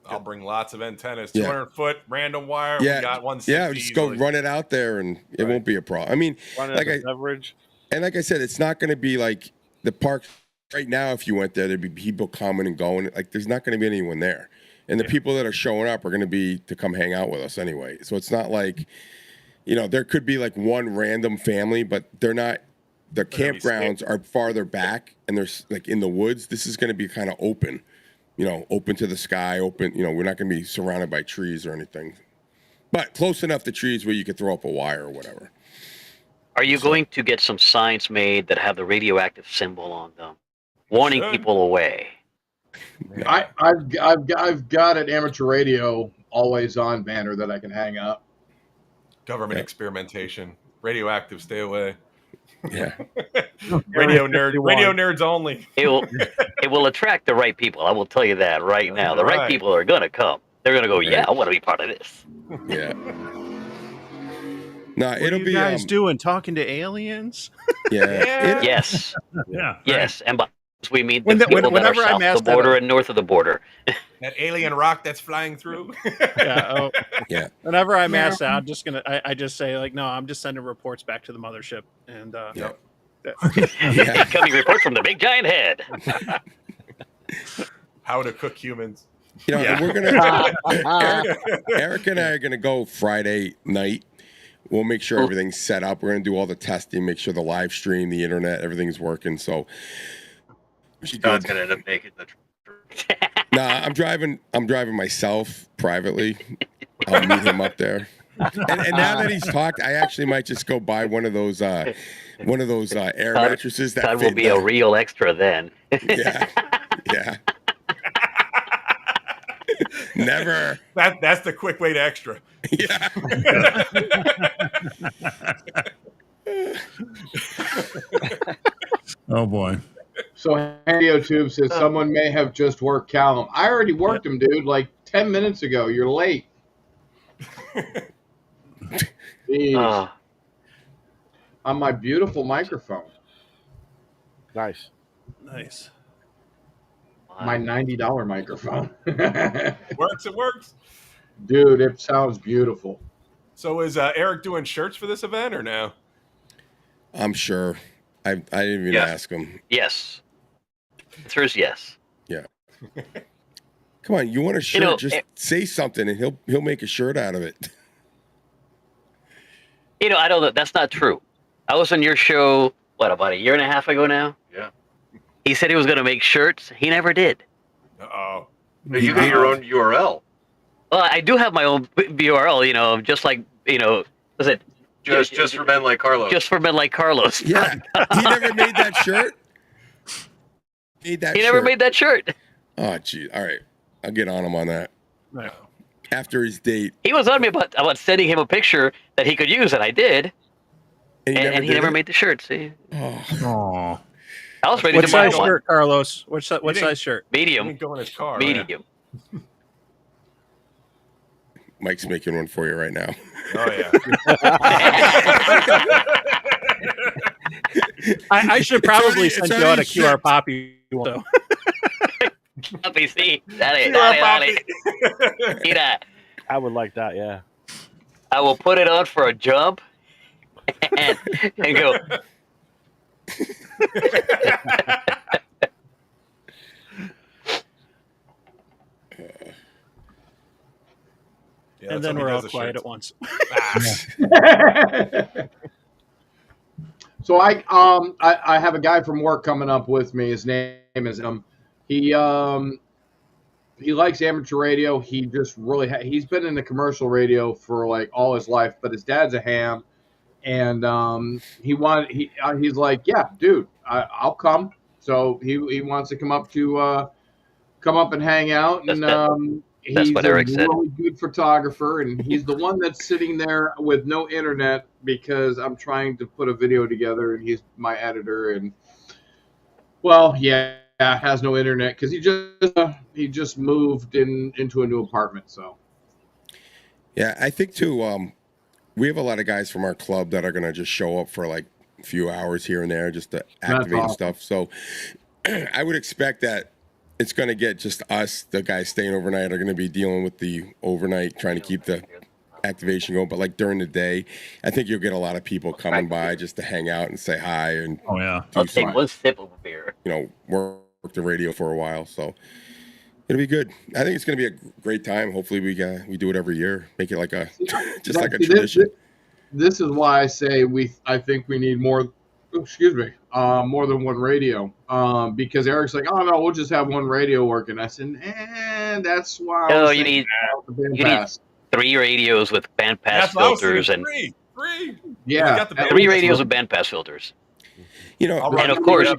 I'll bring lots of antennas. 200-foot random wire. Yeah. We got 160. Yeah, just go run it out there, and it won't be a problem. I mean, Run it as a beverage. And like I said, it's not going to be like the park right now, if you went there, there'd be people coming and going. Like, there's not going to be anyone there. And the people that are showing up are going to be to come hang out with us anyway. So it's not like, you know, there could be like one random family, but they're not. The campgrounds are farther back, and there's like in the woods. This is going to be kind of open, you know, open to the sky, open. You know, we're not going to be surrounded by trees or anything, but close enough to trees where you could throw up a wire or whatever. Are you going to get some signs made that have the radioactive symbol on them, warning people away? I've got an amateur radio always on banner that I can hang up. Government experimentation. Radioactive, stay away. Yeah. Radio nerds only. It will attract the right people. I will tell you that right now. The right people are going to come. They're going to go, yeah, I want to be part of this. Yeah. No, what it'll are you be guys doing, talking to aliens? Yeah. Yes. Yeah. Yes. And by we mean the people that are whenever I'm south of asked the border that- and north of the border. That alien rock that's flying through. Yeah. Whenever I'm asked that, I'm just gonna. I just say like, no, I'm just sending reports back to the mothership, and Incoming report from the big giant head. How to cook humans. You know, and we're gonna Eric and I are gonna go Friday night. We'll make sure everything's set up. We're gonna do all the testing, make sure the live stream, the internet, everything's working. So God's gonna end up making the. Nah, I'm driving myself privately. I'll meet him up there. And now that he's talked, I actually might just go buy one of those air mattresses that will be a real extra then. Yeah. Never. That's the quick way to extra. Yeah. Oh boy. So Tube says someone may have just worked Callum. I already worked him, dude, like 10 minutes ago. You're late. Jeez. On my beautiful microphone. Nice. My $90 microphone. It works. Dude, it sounds beautiful. So is Eric doing shirts for this event or no? I'm sure. I didn't even ask him. Yes. The answer is yes. Yeah. Come on, you want a shirt? Just say something, and he'll make a shirt out of it. I don't know. That's not true. I was on your show, about a year and a half ago now? Yeah. He said he was going to make shirts. He never did. Uh-oh. You got your own URL. Well, I do have my own URL, just like, was it? Just for men like Carlos. Just for men like Carlos. Yeah. He never made that shirt? He never made that shirt. Oh, gee. All right. I'll get on him on that. No. After his date. He was on me about sending him a picture that he could use, and I did. And he never made the shirt, see? Oh. I was ready what to buy size one. shirt, Carlos? What size shirt? Medium. He didn't go in his car. Medium. Mike's making one for you right now. Oh, yeah. I should probably send you out a QR Poppy. So. Poppy, see? Dale. Mira. I would like that, yeah. I will put it on for a jump and go. And then we're all quiet at once. So I have a guy from work coming up with me. His name is he likes amateur radio. He just really he's been in the commercial radio for like all his life, but his dad's a ham, and he's like, yeah, dude, I'll come. So he wants to come up and hang out, and he's what a Eric said. really good photographer, and he's the one that's sitting there with no internet because I'm trying to put a video together, and he's my editor, and has no internet because he just moved into a new apartment. So yeah, I think too. We have a lot of guys from our club that are gonna just show up for like a few hours here and there just to activate stuff. So I would expect that it's going to get just us, the guys staying overnight, are going to be dealing with the overnight, trying to keep the activation going, but like during the day, I think you'll get a lot of people coming by just to hang out and say hi and I'll take one sip of a beer. work the radio for a while. So it'll be good. I think it's going to be a great time. Hopefully we do it every year, make it like a like a tradition. This is why I say I think we need more. More than one radio. Because Eric's like, oh no, we'll just have one radio working. I said, that's why. No, you need 3 radios with bandpass filters and three. Yeah, 3 radios with bandpass filters. And of course,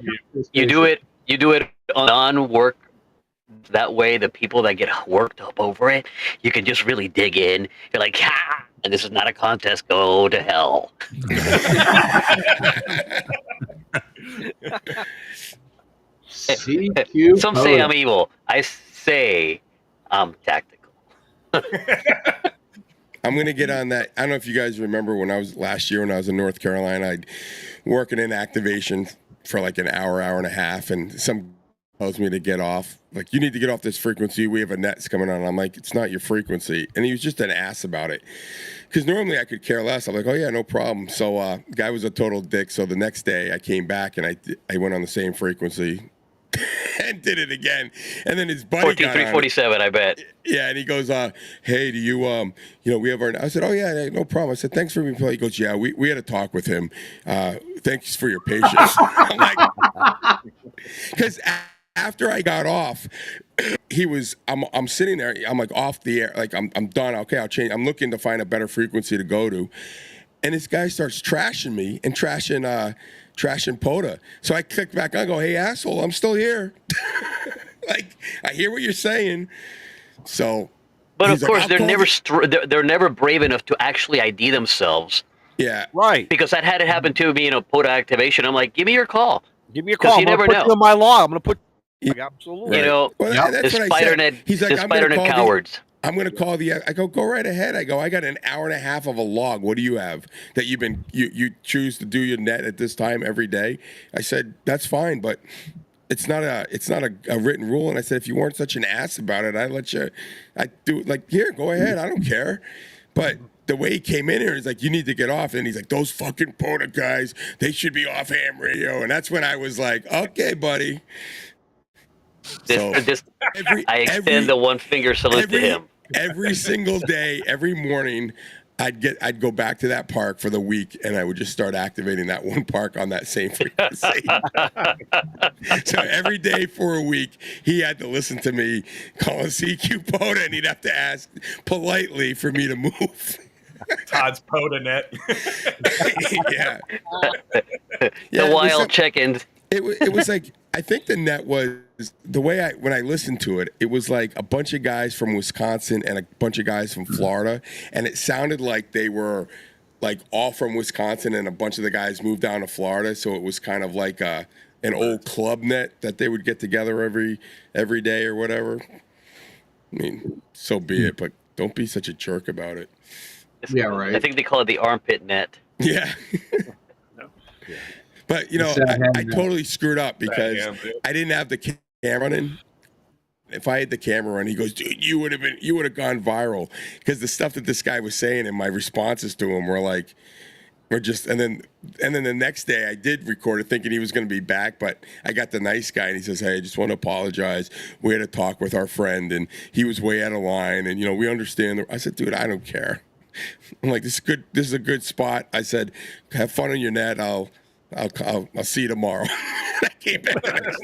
you do it on work. That way, the people that get worked up over it, you can just really dig in. You're like, ha! And this is not a contest. Go to hell. Some say I'm evil. I say I'm tactical. I'm going to get on that. I don't know if you guys remember last year when I was in North Carolina, I'd working in activation for like an hour and a half, and some tells me to get off. Like, you need to get off this frequency. We have a net's coming on. I'm like, it's not your frequency. And he was just an ass about it. Because normally I could care less. I'm like, oh yeah, no problem. So the guy was a total dick. So the next day I came back and I went on the same frequency and did it again. And then his buddy 14347, I bet. Yeah, and he goes, hey, do you we have our. I said, oh yeah, no problem. I said, thanks for being polite. He goes, yeah, we had a talk with him. Thanks for your patience. I'm like, because after I got off, I'm sitting there, I'm like off the air, like I'm done. Okay, I'll change. I'm looking to find a better frequency to go to. And this guy starts trashing me and trashing POTA. So I click back on, I go, hey asshole, I'm still here. Like, I hear what you're saying. So but of course they're never brave enough to actually ID themselves. Yeah. Right. Because that had it happen to me in a POTA activation. I'm like, give me your call. Give me your call. You never know. You in my log. I'm going to put absolutely. You know, the Spider-Net, He's like, the Spider-Net cowards. I'm going to call I go right ahead. I got an hour and a half of a log. What do you have that you choose to do your net at this time every day? I said, that's fine, but it's not a written rule. And I said, if you weren't such an ass about it, I'd do it. Like, here, go ahead. I don't care. But the way he came in here, he's like, you need to get off. And he's like, those fucking POTA guys, they should be off ham radio. And that's when I was like, okay, buddy. I extend the one finger salute to him. Every single day, every morning, I'd go back to that park for the week, and I would just start activating that one park on that same frequency. So every day for a week, he had to listen to me call CQ POTA, and he'd have to ask politely for me to move. Todd's POTA net. Yeah. The wild check-ins. It was like, I think the net was the way when I listened to it, it was like a bunch of guys from Wisconsin and a bunch of guys from Florida, and it sounded like they were like all from Wisconsin, and a bunch of the guys moved down to Florida, so it was kind of like an old club net that they would get together every day or whatever. I mean, so be it, but don't be such a jerk about it. Yeah, right. I think they call it the armpit net. Yeah. But I totally screwed up because I didn't have the camera running. If I had the camera on, he goes, dude, you would have gone viral, because the stuff that this guy was saying and my responses to him were just, and then the next day I did record it thinking he was going to be back, but I got the nice guy and he says, hey, I just want to apologize. We had a talk with our friend and he was way out of line, and we understand. I said, dude, I don't care. I'm like, this is good. This is a good spot. I said, have fun on your net. I'll see you tomorrow. I came back the next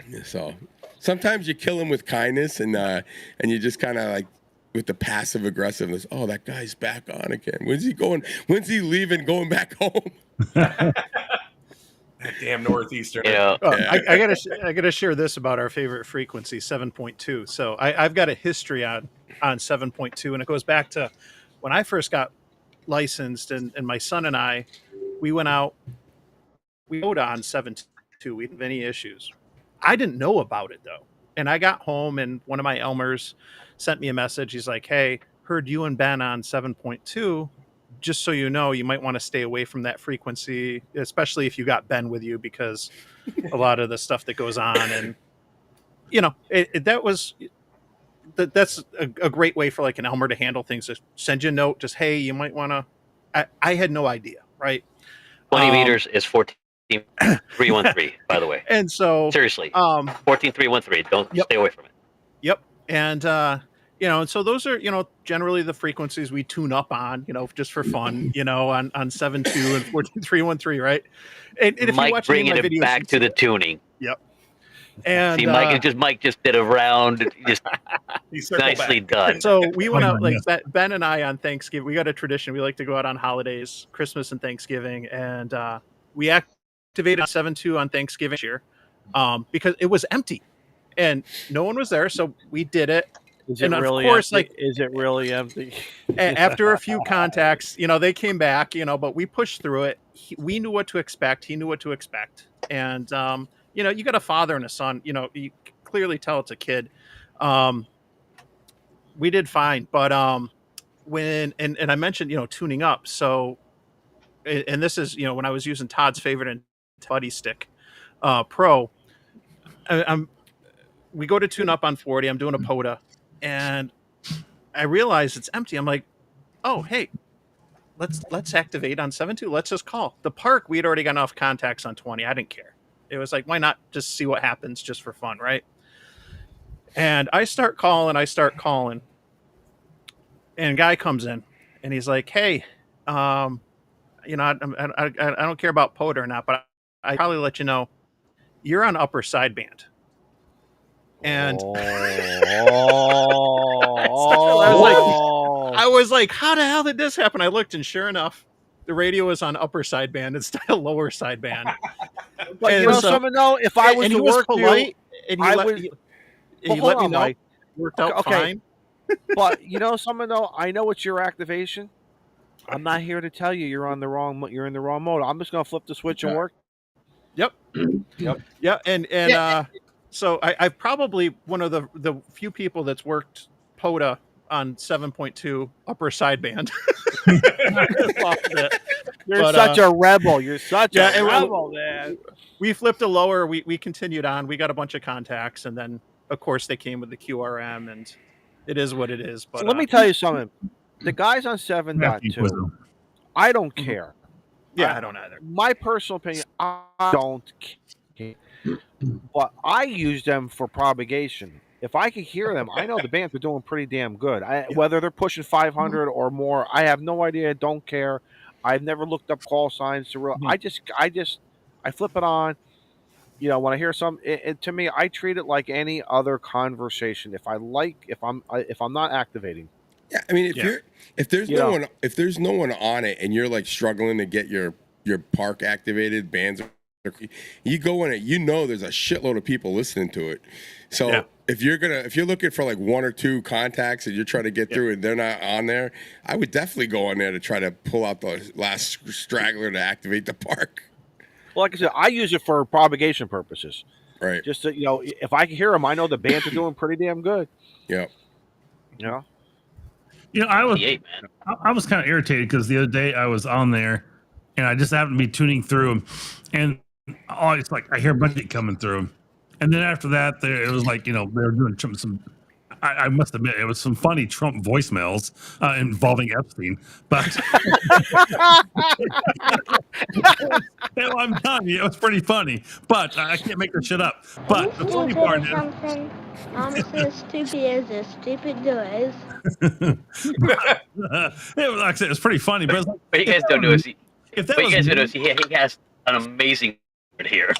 day. So sometimes you kill him with kindness, and you just kind of like with the passive aggressiveness. Oh, that guy's back on again. When's he going? When's he leaving? Going back home? That damn Northeastern. Yeah. I gotta share this about our favorite frequency, 7.2. So I've got a history on 7.2, and it goes back to when I first got licensed, and my son and I, we went out, we rode on 7.2. We didn't have any issues. I didn't know about it though. And I got home, and one of my Elmers sent me a message. He's like, hey, heard you and Ben on 7.2. Just so you know, you might want to stay away from that frequency, especially if you got Ben with you, because a lot of the stuff that goes on, and that was that's a great way for like an Elmer to handle things. Just send you a note. Just, hey, you might want to. I had no idea, right? 20 meters is 14,313, by the way. And so seriously, 14,313. Don't stay away from it. Yep. And and so those are, generally the frequencies we tune up on, just for fun, on 7.2 and 14.313, right? And if Mike you watch bringing any of my it videos, back to the tuning. Yep. And see, Mike just did a round, just nicely done. So we went out like Ben and I on Thanksgiving. We got a tradition. We like to go out on holidays, Christmas and Thanksgiving, and we activated 7.2 on Thanksgiving this year because it was empty and no one was there. So we did it. Is it and really of course, empty? Is it really empty? After a few contacts, they came back, but we pushed through it. We knew what to expect. He knew what to expect. And, you got a father and a son, you clearly tell it's a kid. We did fine. But when I mentioned, tuning up. So, and this is, when I was using Todd's favorite and Buddy Stick Pro, we go to tune up on 40. I'm doing a POTA. And I realize it's empty. I'm like, oh, hey, let's activate on 7.2. Let's just call. The park, we had already got enough contacts on 20. I didn't care. It was like, why not just see what happens just for fun, right? And I start calling. And a guy comes in, and he's like, hey, I don't care about POTA or not, but I probably let you know you're on upper sideband. And I was like, how the hell did this happen? I looked, and sure enough, the radio was on upper sideband instead of lower sideband. But someone know if I was to work polite, and I let me know. Mike. Worked out fine. But someone know I know it's your activation. I'm not here to tell you you're in the wrong mode. I'm just gonna flip the switch and work. Yep. Yeah, and so I've probably one of the few people that's worked POTA on 7.2 upper sideband. You're such a rebel. You're such a rebel, man. We flipped a lower. We continued on. We got a bunch of contacts, and then of course they came with the QRM, and it is what it is. But so let me tell you something. The guys on 7.2, I don't care. Yeah, I don't either. My personal opinion, I don't care. But I use them for propagation. If I could hear them, I know the bands are doing pretty damn good. Whether they're pushing 500 or more, I have no idea. Don't care. I've never looked up call signs to real. I flip it on. When I hear some, to me, I treat it like any other conversation. If I'm not activating. Yeah, I mean, if there's no one on it, and you're like struggling to get your park activated, bands, you go in it, there's a shitload of people listening to it. So if you're looking for like one or two contacts and you're trying to get through and they're not on there, I would definitely go on there to try to pull out the last straggler to activate the park. Well, like I said, I use it for propagation purposes. Right. Just to, if I can hear them, I know the bands are doing pretty damn good. Yeah. I was kind of irritated because the other day I was on there and I just happened to be tuning through them, and it's like I hear Budget coming through, and then after that it was like they were doing some. I must admit it was some funny Trump voicemails involving Epstein, but I'm telling you, it was pretty funny. But I can't make this shit up. But the funny part is something almost as stupid as a stupid does. It was, like I said, it was pretty funny. But you guys don't know, he has an amazing here.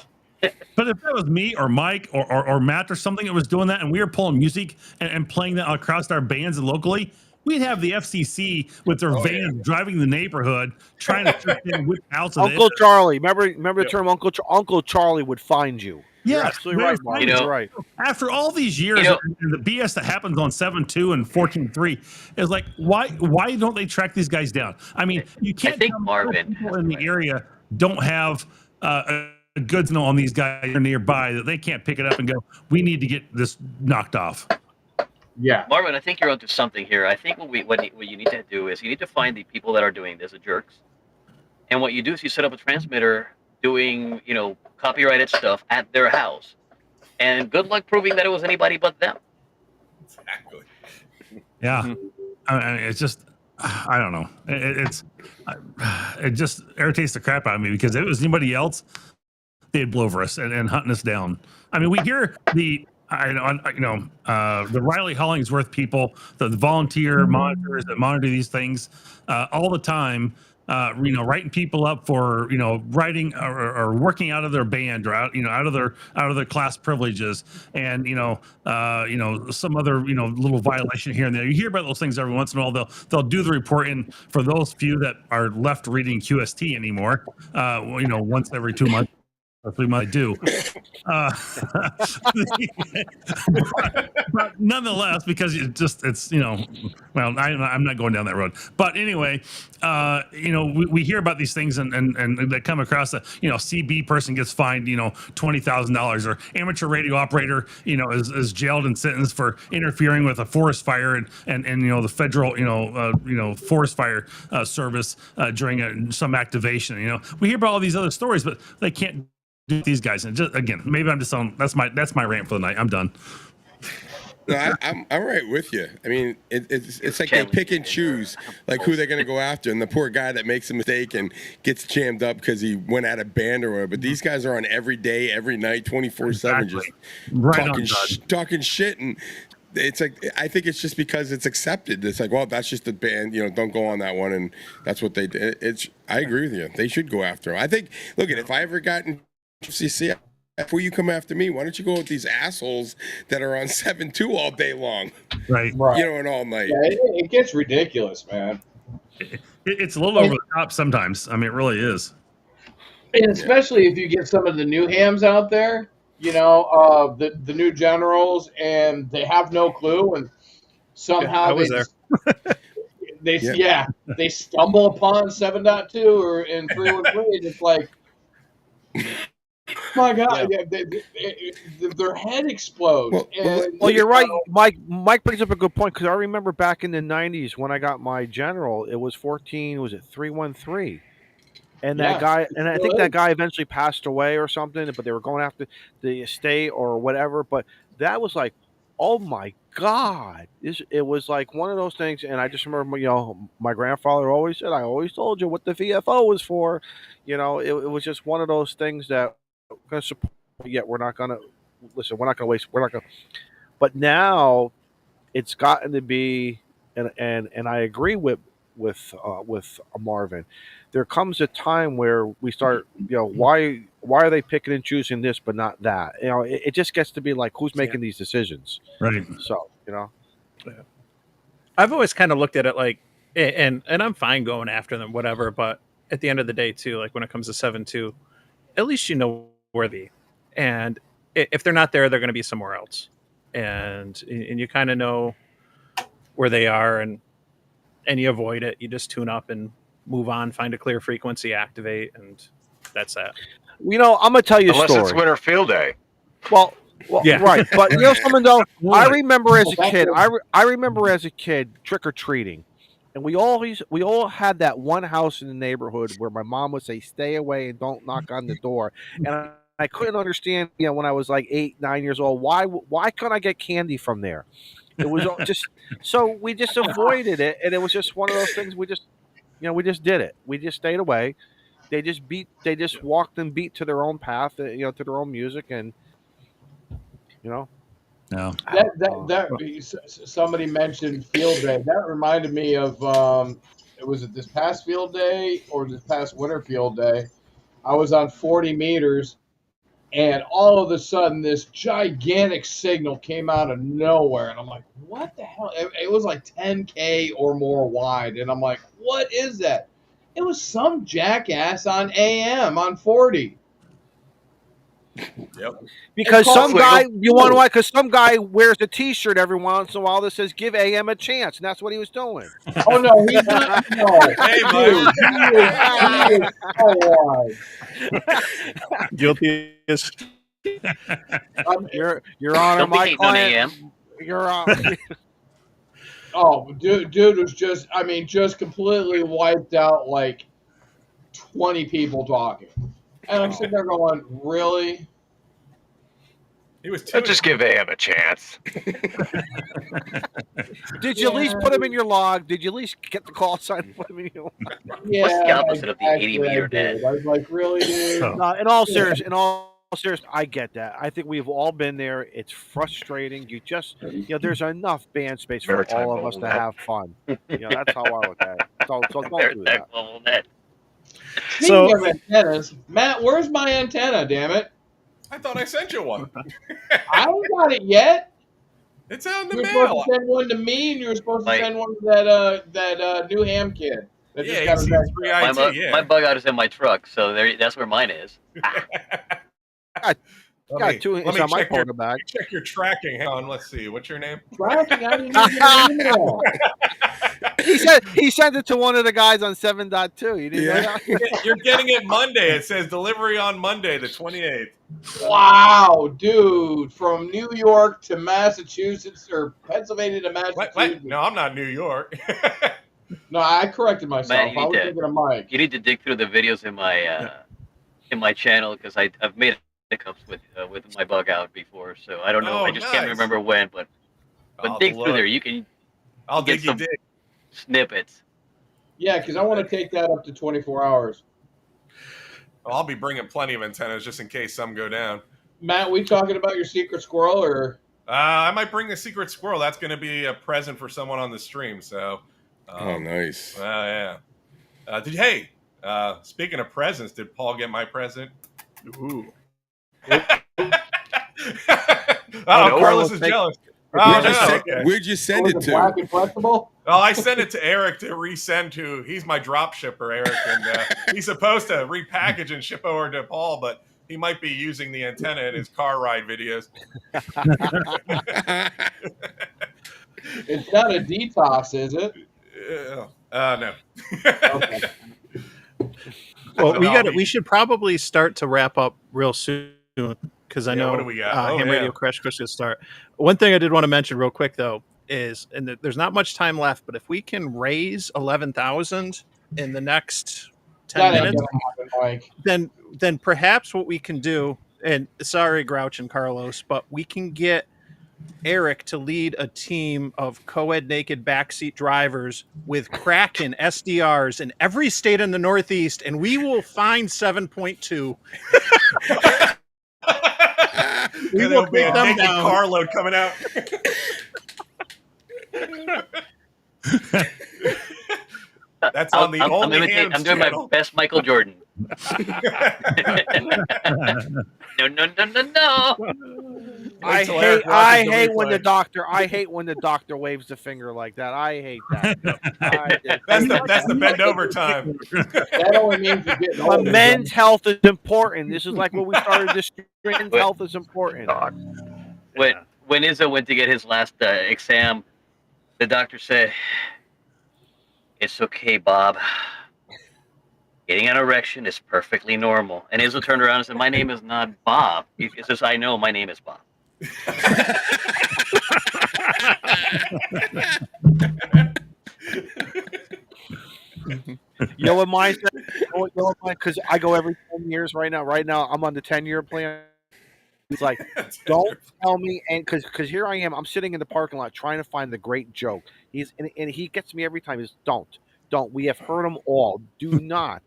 But if that was me or Mike or Matt or something that was doing that, and we were pulling music and playing that across our bands and locally, we'd have the FCC with their vans driving the neighborhood trying to check in with outs of Uncle Charlie. Remember the term Uncle Charlie would find you. Yeah, you're absolutely right, Mark. You're right. After all these years, and the BS that happens on 7.2 and 14.3 is like, why don't they track these guys down? I mean, you can't tell Marvin people in the area don't have a goods on these guys nearby that they can't pick it up and go, we need to get this knocked off. Yeah, Marvin, I think you're onto something here. I think what you need to do is you need to find the people that are doing this, the jerks, and what you do is you set up a transmitter doing copyrighted stuff at their house, and good luck proving that it was anybody but them. Exactly. Yeah. I mean, it's just, I don't know. It just irritates the crap out of me because if it was anybody else, they'd blow over us and hunting us down. I mean, we hear the Riley Hollingsworth people, the volunteer monitors that monitor these things all the time. Writing people up for writing or working out of their band or out of their class privileges, and some other little violation here and there. You hear about those things every once in a while. They'll do the reporting for those few that are left reading QST anymore. Once every 2 months. That's what I do. But nonetheless, because I'm not going down that road. But anyway, we hear about these things and they come across a CB person gets fined $20,000, or amateur radio operator is jailed and sentenced for interfering with a forest fire and the federal forest fire service during some activation. We hear about all these other stories, but they can't do these guys. And just again, maybe I'm just on. That's my rant for the night. I'm done. No, I'm right with you. I mean, it's like they pick and choose like who they're gonna go after, and the poor guy that makes a mistake and gets jammed up because he went out of band or whatever. But these guys are on every day, every night, 24/7, just talking shit, and it's like I think it's just because it's accepted. It's like, well, that's just the band, don't go on that one, and that's what they did. I agree with you. They should go after him. I think. Look, if I ever got in FCC, before you come after me, why don't you go with these assholes that are on 7-2 all day long? Right. And all night. Yeah, it gets ridiculous, man. It's a little over the top sometimes. I mean, it really is. And especially if you get some of the new hams out there, the new generals, and they have no clue, and somehow they stumble upon 7.2 or in 313. It's like, my God, their head explodes. Well, you're right. Mike brings up a good point, because I remember back in the 90s when I got my general, it was 313, and that guy, and I think that guy eventually passed away or something, but they were going after the estate or whatever. But that was like, oh my God, it was like one of those things. And I just remember, my grandfather always said, I always told you what the VFO was for. It was just one of those things that we're going to support, yet we're not going to listen. We're not going to waste. We're not going to. But now it's gotten to be, and I agree with Marvin. There comes a time where we start, why are they picking and choosing this but not that? It just gets to be like, who's making these decisions? Right. So, I've always kind of looked at it like, and I'm fine going after them, whatever. But at the end of the day, too, like when it comes to 7-2, at least where they, and if they're not there, they're going to be somewhere else, and you kind of know where they are, and you avoid it. You just tune up and move on, find a clear frequency, activate, and that's that. I'm gonna tell you a story. Unless it's winter field day. Well, yeah, right. But something though, I remember as a kid, trick or treating, and we all had that one house in the neighborhood where my mom would say, "Stay away and don't knock on the door," and I couldn't understand, when I was like 8, 9 years old, why couldn't I get candy from there? It was just so we just avoided it, and it was just one of those things. We just did it. We just stayed away. They just walked and beat to their own path, to their own music, and No. Somebody mentioned field day. That reminded me of was it this past field day or this past winter field day? I was on 40 meters, and all of a sudden this gigantic signal came out of nowhere, and I'm like, what the hell? It was like 10K or more wide, and I'm like, what is that? It was some jackass on AM on 40. Yep. Because some guy, you want to why? Because some guy wears a T-shirt every once in a while that says "Give AM a chance," and that's what he was doing. Oh no, he's not. No, hey, dude, he is so wide. Guilty as. You're on my client. You're on. Oh, dude was just completely wiped out, like 20 people talking. And I'm sitting there going, really? He was two. Just give AM a chance. Did you at least put him in your log? Did you at least get the call sign and put him in your log? What's the opposite of the 80-meter net? I was like, really, dude? No, in all seriousness, I get that. I think we've all been there. It's frustrating. You there's enough band space for all of us to have fun. That's how I look at it. So don't do that. Speaking of antennas, Matt, where's my antenna? Damn it! I thought I sent you one. I haven't got it yet. It's out in the You were mail. supposed to send one to me, and you were supposed to send one to that new ham kid. That just got his My bug out is in my truck, so that's where mine is. Let two me it's on my check your- photo bag. Check your tracking. Hang on, let's see. What's your name? Tracking? I didn't even get an email. He sent it to one of the guys on 7.2. You didn't know that? You're getting it Monday. It says delivery on Monday, the 28th. Wow, dude, from New York to Massachusetts or Pennsylvania to Massachusetts. Wait, no, I'm not New York. No, I corrected myself. Matt, I was thinking of Mike. You need to dig through the videos in my channel because I've made hiccups with my bug out before, so I don't know. Oh, I just can't remember when, but I'll dig look. through there. You can. I'll get dig you some dig. snippets. Yeah, because I want to take that up to 24 hours. Well, I'll be bringing plenty of antennas just in case some go down. Matt, we talking about your secret squirrel or? I might bring the secret squirrel. That's going to be a present for someone on the stream. So. Oh, nice. Yeah. Hey, speaking of presents, did Paul get my present? Ooh. Carlos is jealous. Where'd you send it to? Black and flexible? Oh, I sent it to Eric to resend to. He's my drop shipper, Eric, and he's supposed to repackage and ship over to Paul, but he might be using the antenna in his car ride videos. It's not a detox, is it? No. Okay. Well, we should probably start to wrap up real soon because I know what do we got? Ham Radio Crash Course is start. One thing I did want to mention real quick though is, and there's not much time left, but if we can raise 11,000 in the next 10 minutes, then perhaps what we can do, and sorry, Grouch and Carlos, but we can get Eric to lead a team of co-ed naked backseat drivers with Kraken SDRs in every state in the Northeast, and we will find 7.2. We will be a naked carload coming out. That's on the only I'm doing my best Michael Jordan. No. I hate when the doctor waves the finger like that. I hate that. That's the bend over time. That only means you're getting But older. men's health is important. This is like what we started this. Men's health is important. When Izzo went to get his last exam, the doctor said, "It's okay, Bob. Getting an erection is perfectly normal." And Izzo turned around and said, "My name is not Bob." He says, "I know, my name is Bob." You know what mine said? Because I go every 10 years right now. Right now, I'm on the 10-year plan. He's like, don't tell me, and because here I am, I'm sitting in the parking lot trying to find the great joke. And he gets me every time. He's don't. We have heard them all. Do not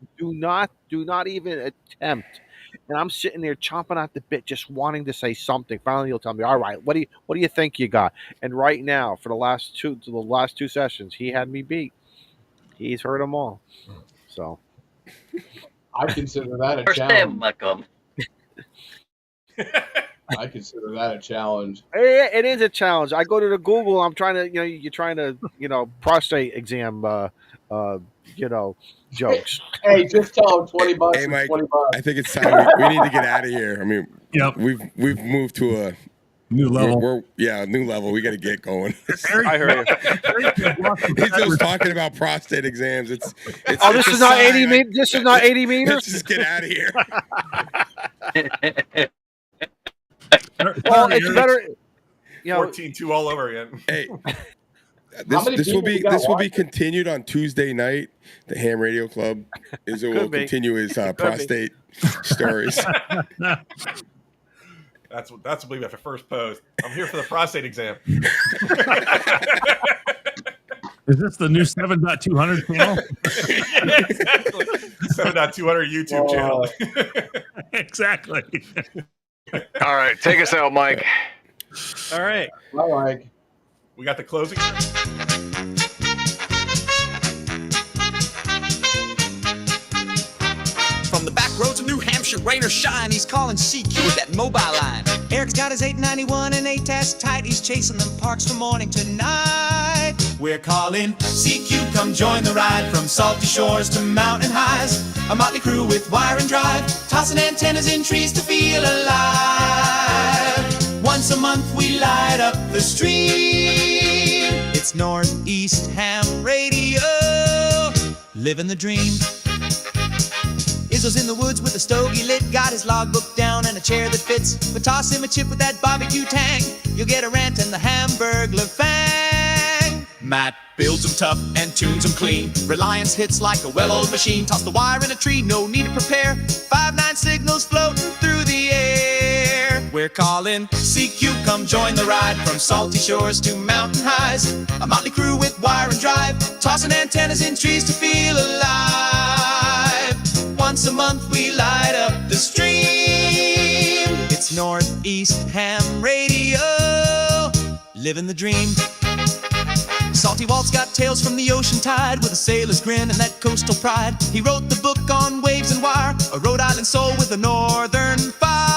even attempt. And I'm sitting there chomping at the bit, just wanting to say something. Finally, he'll tell me, "All right, what do you think you got?" And right now, for the last two sessions, he had me beat. He's heard them all. So I consider that a First challenge. name, Malcolm. I consider that a challenge. it is a challenge. I go to the Google. I'm trying to, you're trying to, prostate exam, jokes. Hey, just tell him $20. Hey, Mike, $20. I think it's time we need to get out of here. I mean, we've moved to a new level. We're new level. We got to get going. I heard He's just talking about prostate exams. It's this is not 80 meters. This is not 80 meters. Let's just get out of here. Well, it's better. 14-2 all over again. Hey, this will be continued on Tuesday night. The Ham Radio Club will continue his prostate stories. That's what we have for first post. I'm here for the prostate exam. Is this the new 7.200 channel? Yeah, exactly. 7.200 YouTube channel. Exactly. All right, take us out, Mike. All right. Bye, Mike. We got the closing. From the back roads of New Hampshire, rain or shine, he's calling CQ with that mobile line. Eric's got his 891 and A-Task tight. He's chasing them parks from morning to night. We're calling CQ, come join the ride. From salty shores to mountain highs, a motley crew with wire and drive, tossing antennas in trees to feel alive. Once a month we light up the stream. It's Northeast Ham Radio, living the dream. Izzo's in the woods with a stogie lit, got his logbook down and a chair that fits. But toss him a chip with that barbecue tang, you'll get a rant and the Hamburglar fang. Matt builds them tough and tunes them clean. Reliance hits like a well-oiled machine. Toss the wire in a tree, no need to prepare. 5-9 signals floating through the air. We're calling CQ, come join the ride. From salty shores to mountain highs, a motley crew with wire and drive, tossing antennas in trees to feel alive. Once a month we light up the stream. It's Northeast Ham Radio, living the dream. Salty Walt's got tales from the ocean tide, with a sailor's grin and that coastal pride. He wrote the book on waves and wire, a Rhode Island soul with a northern fire.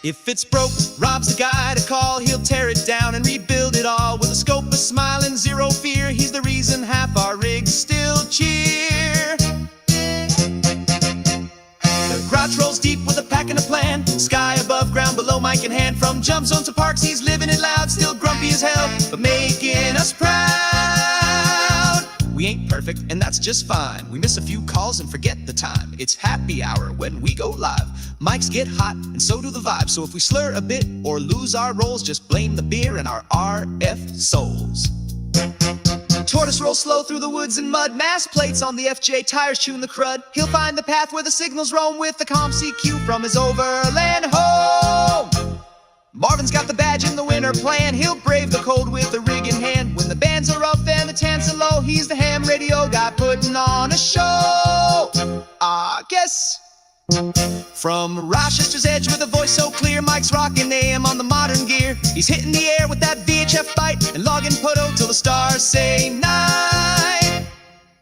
If it's broke, Rob's the guy to call. He'll tear it down and rebuild it all. With a scope, a smile, and zero fear, he's the reason half our rigs still cheer. The crotch rolls deep with a pack and a plan. Sky above, ground below, mic in hand. From jump zones to parks, he's living it loud. Still grumpy as hell, but making us proud. We ain't perfect, and that's just fine. We miss a few calls and forget the time. It's happy hour when we go live. Mics get hot, and so do the vibes. So if we slur a bit or lose our roles, just blame the beer and our RF souls. Tortoise roll slow through the woods and mud. Mass plates on the FJ, tires chewing the crud. He'll find the path where the signals roam, with the calm CQ from his overland home. Marvin's got the badge in the winter plan. He'll brave the cold with a rig in hand. When the bands are up and the tents are low, he's the ham radio guy putting on a show. I guess. From Rochester's edge with a voice so clear, Mike's rocking AM on the modern gear. He's hitting the air with that VHF bite and logging Poto till the stars say night.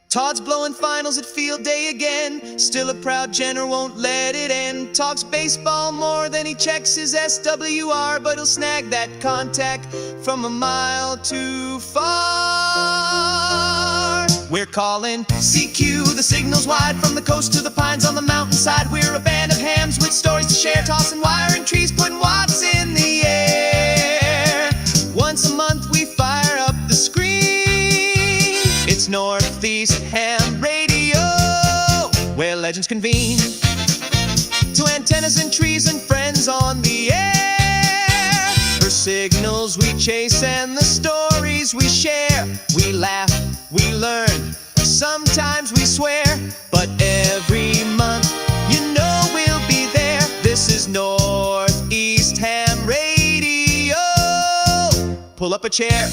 Todd's blowing finals at field day again. Still a proud Jenner, won't let it end. Talks baseball more than he checks his SWR, but he'll snag that contact from a mile too far. We're calling CQ, the signal's wide. From the coast to the pines on the mountainside, we're a band of hams with stories to share. Tossing wire and trees, putting watts in the air. Once a month we fire up the screen. It's Northeast Ham Radio, where legends convene. To antennas and trees and friends on the air. For signals we chase and the stories we share. We laugh, we learn, sometimes we swear. But every month, you know we'll be there. This is Northeast Ham Radio. Pull up a chair.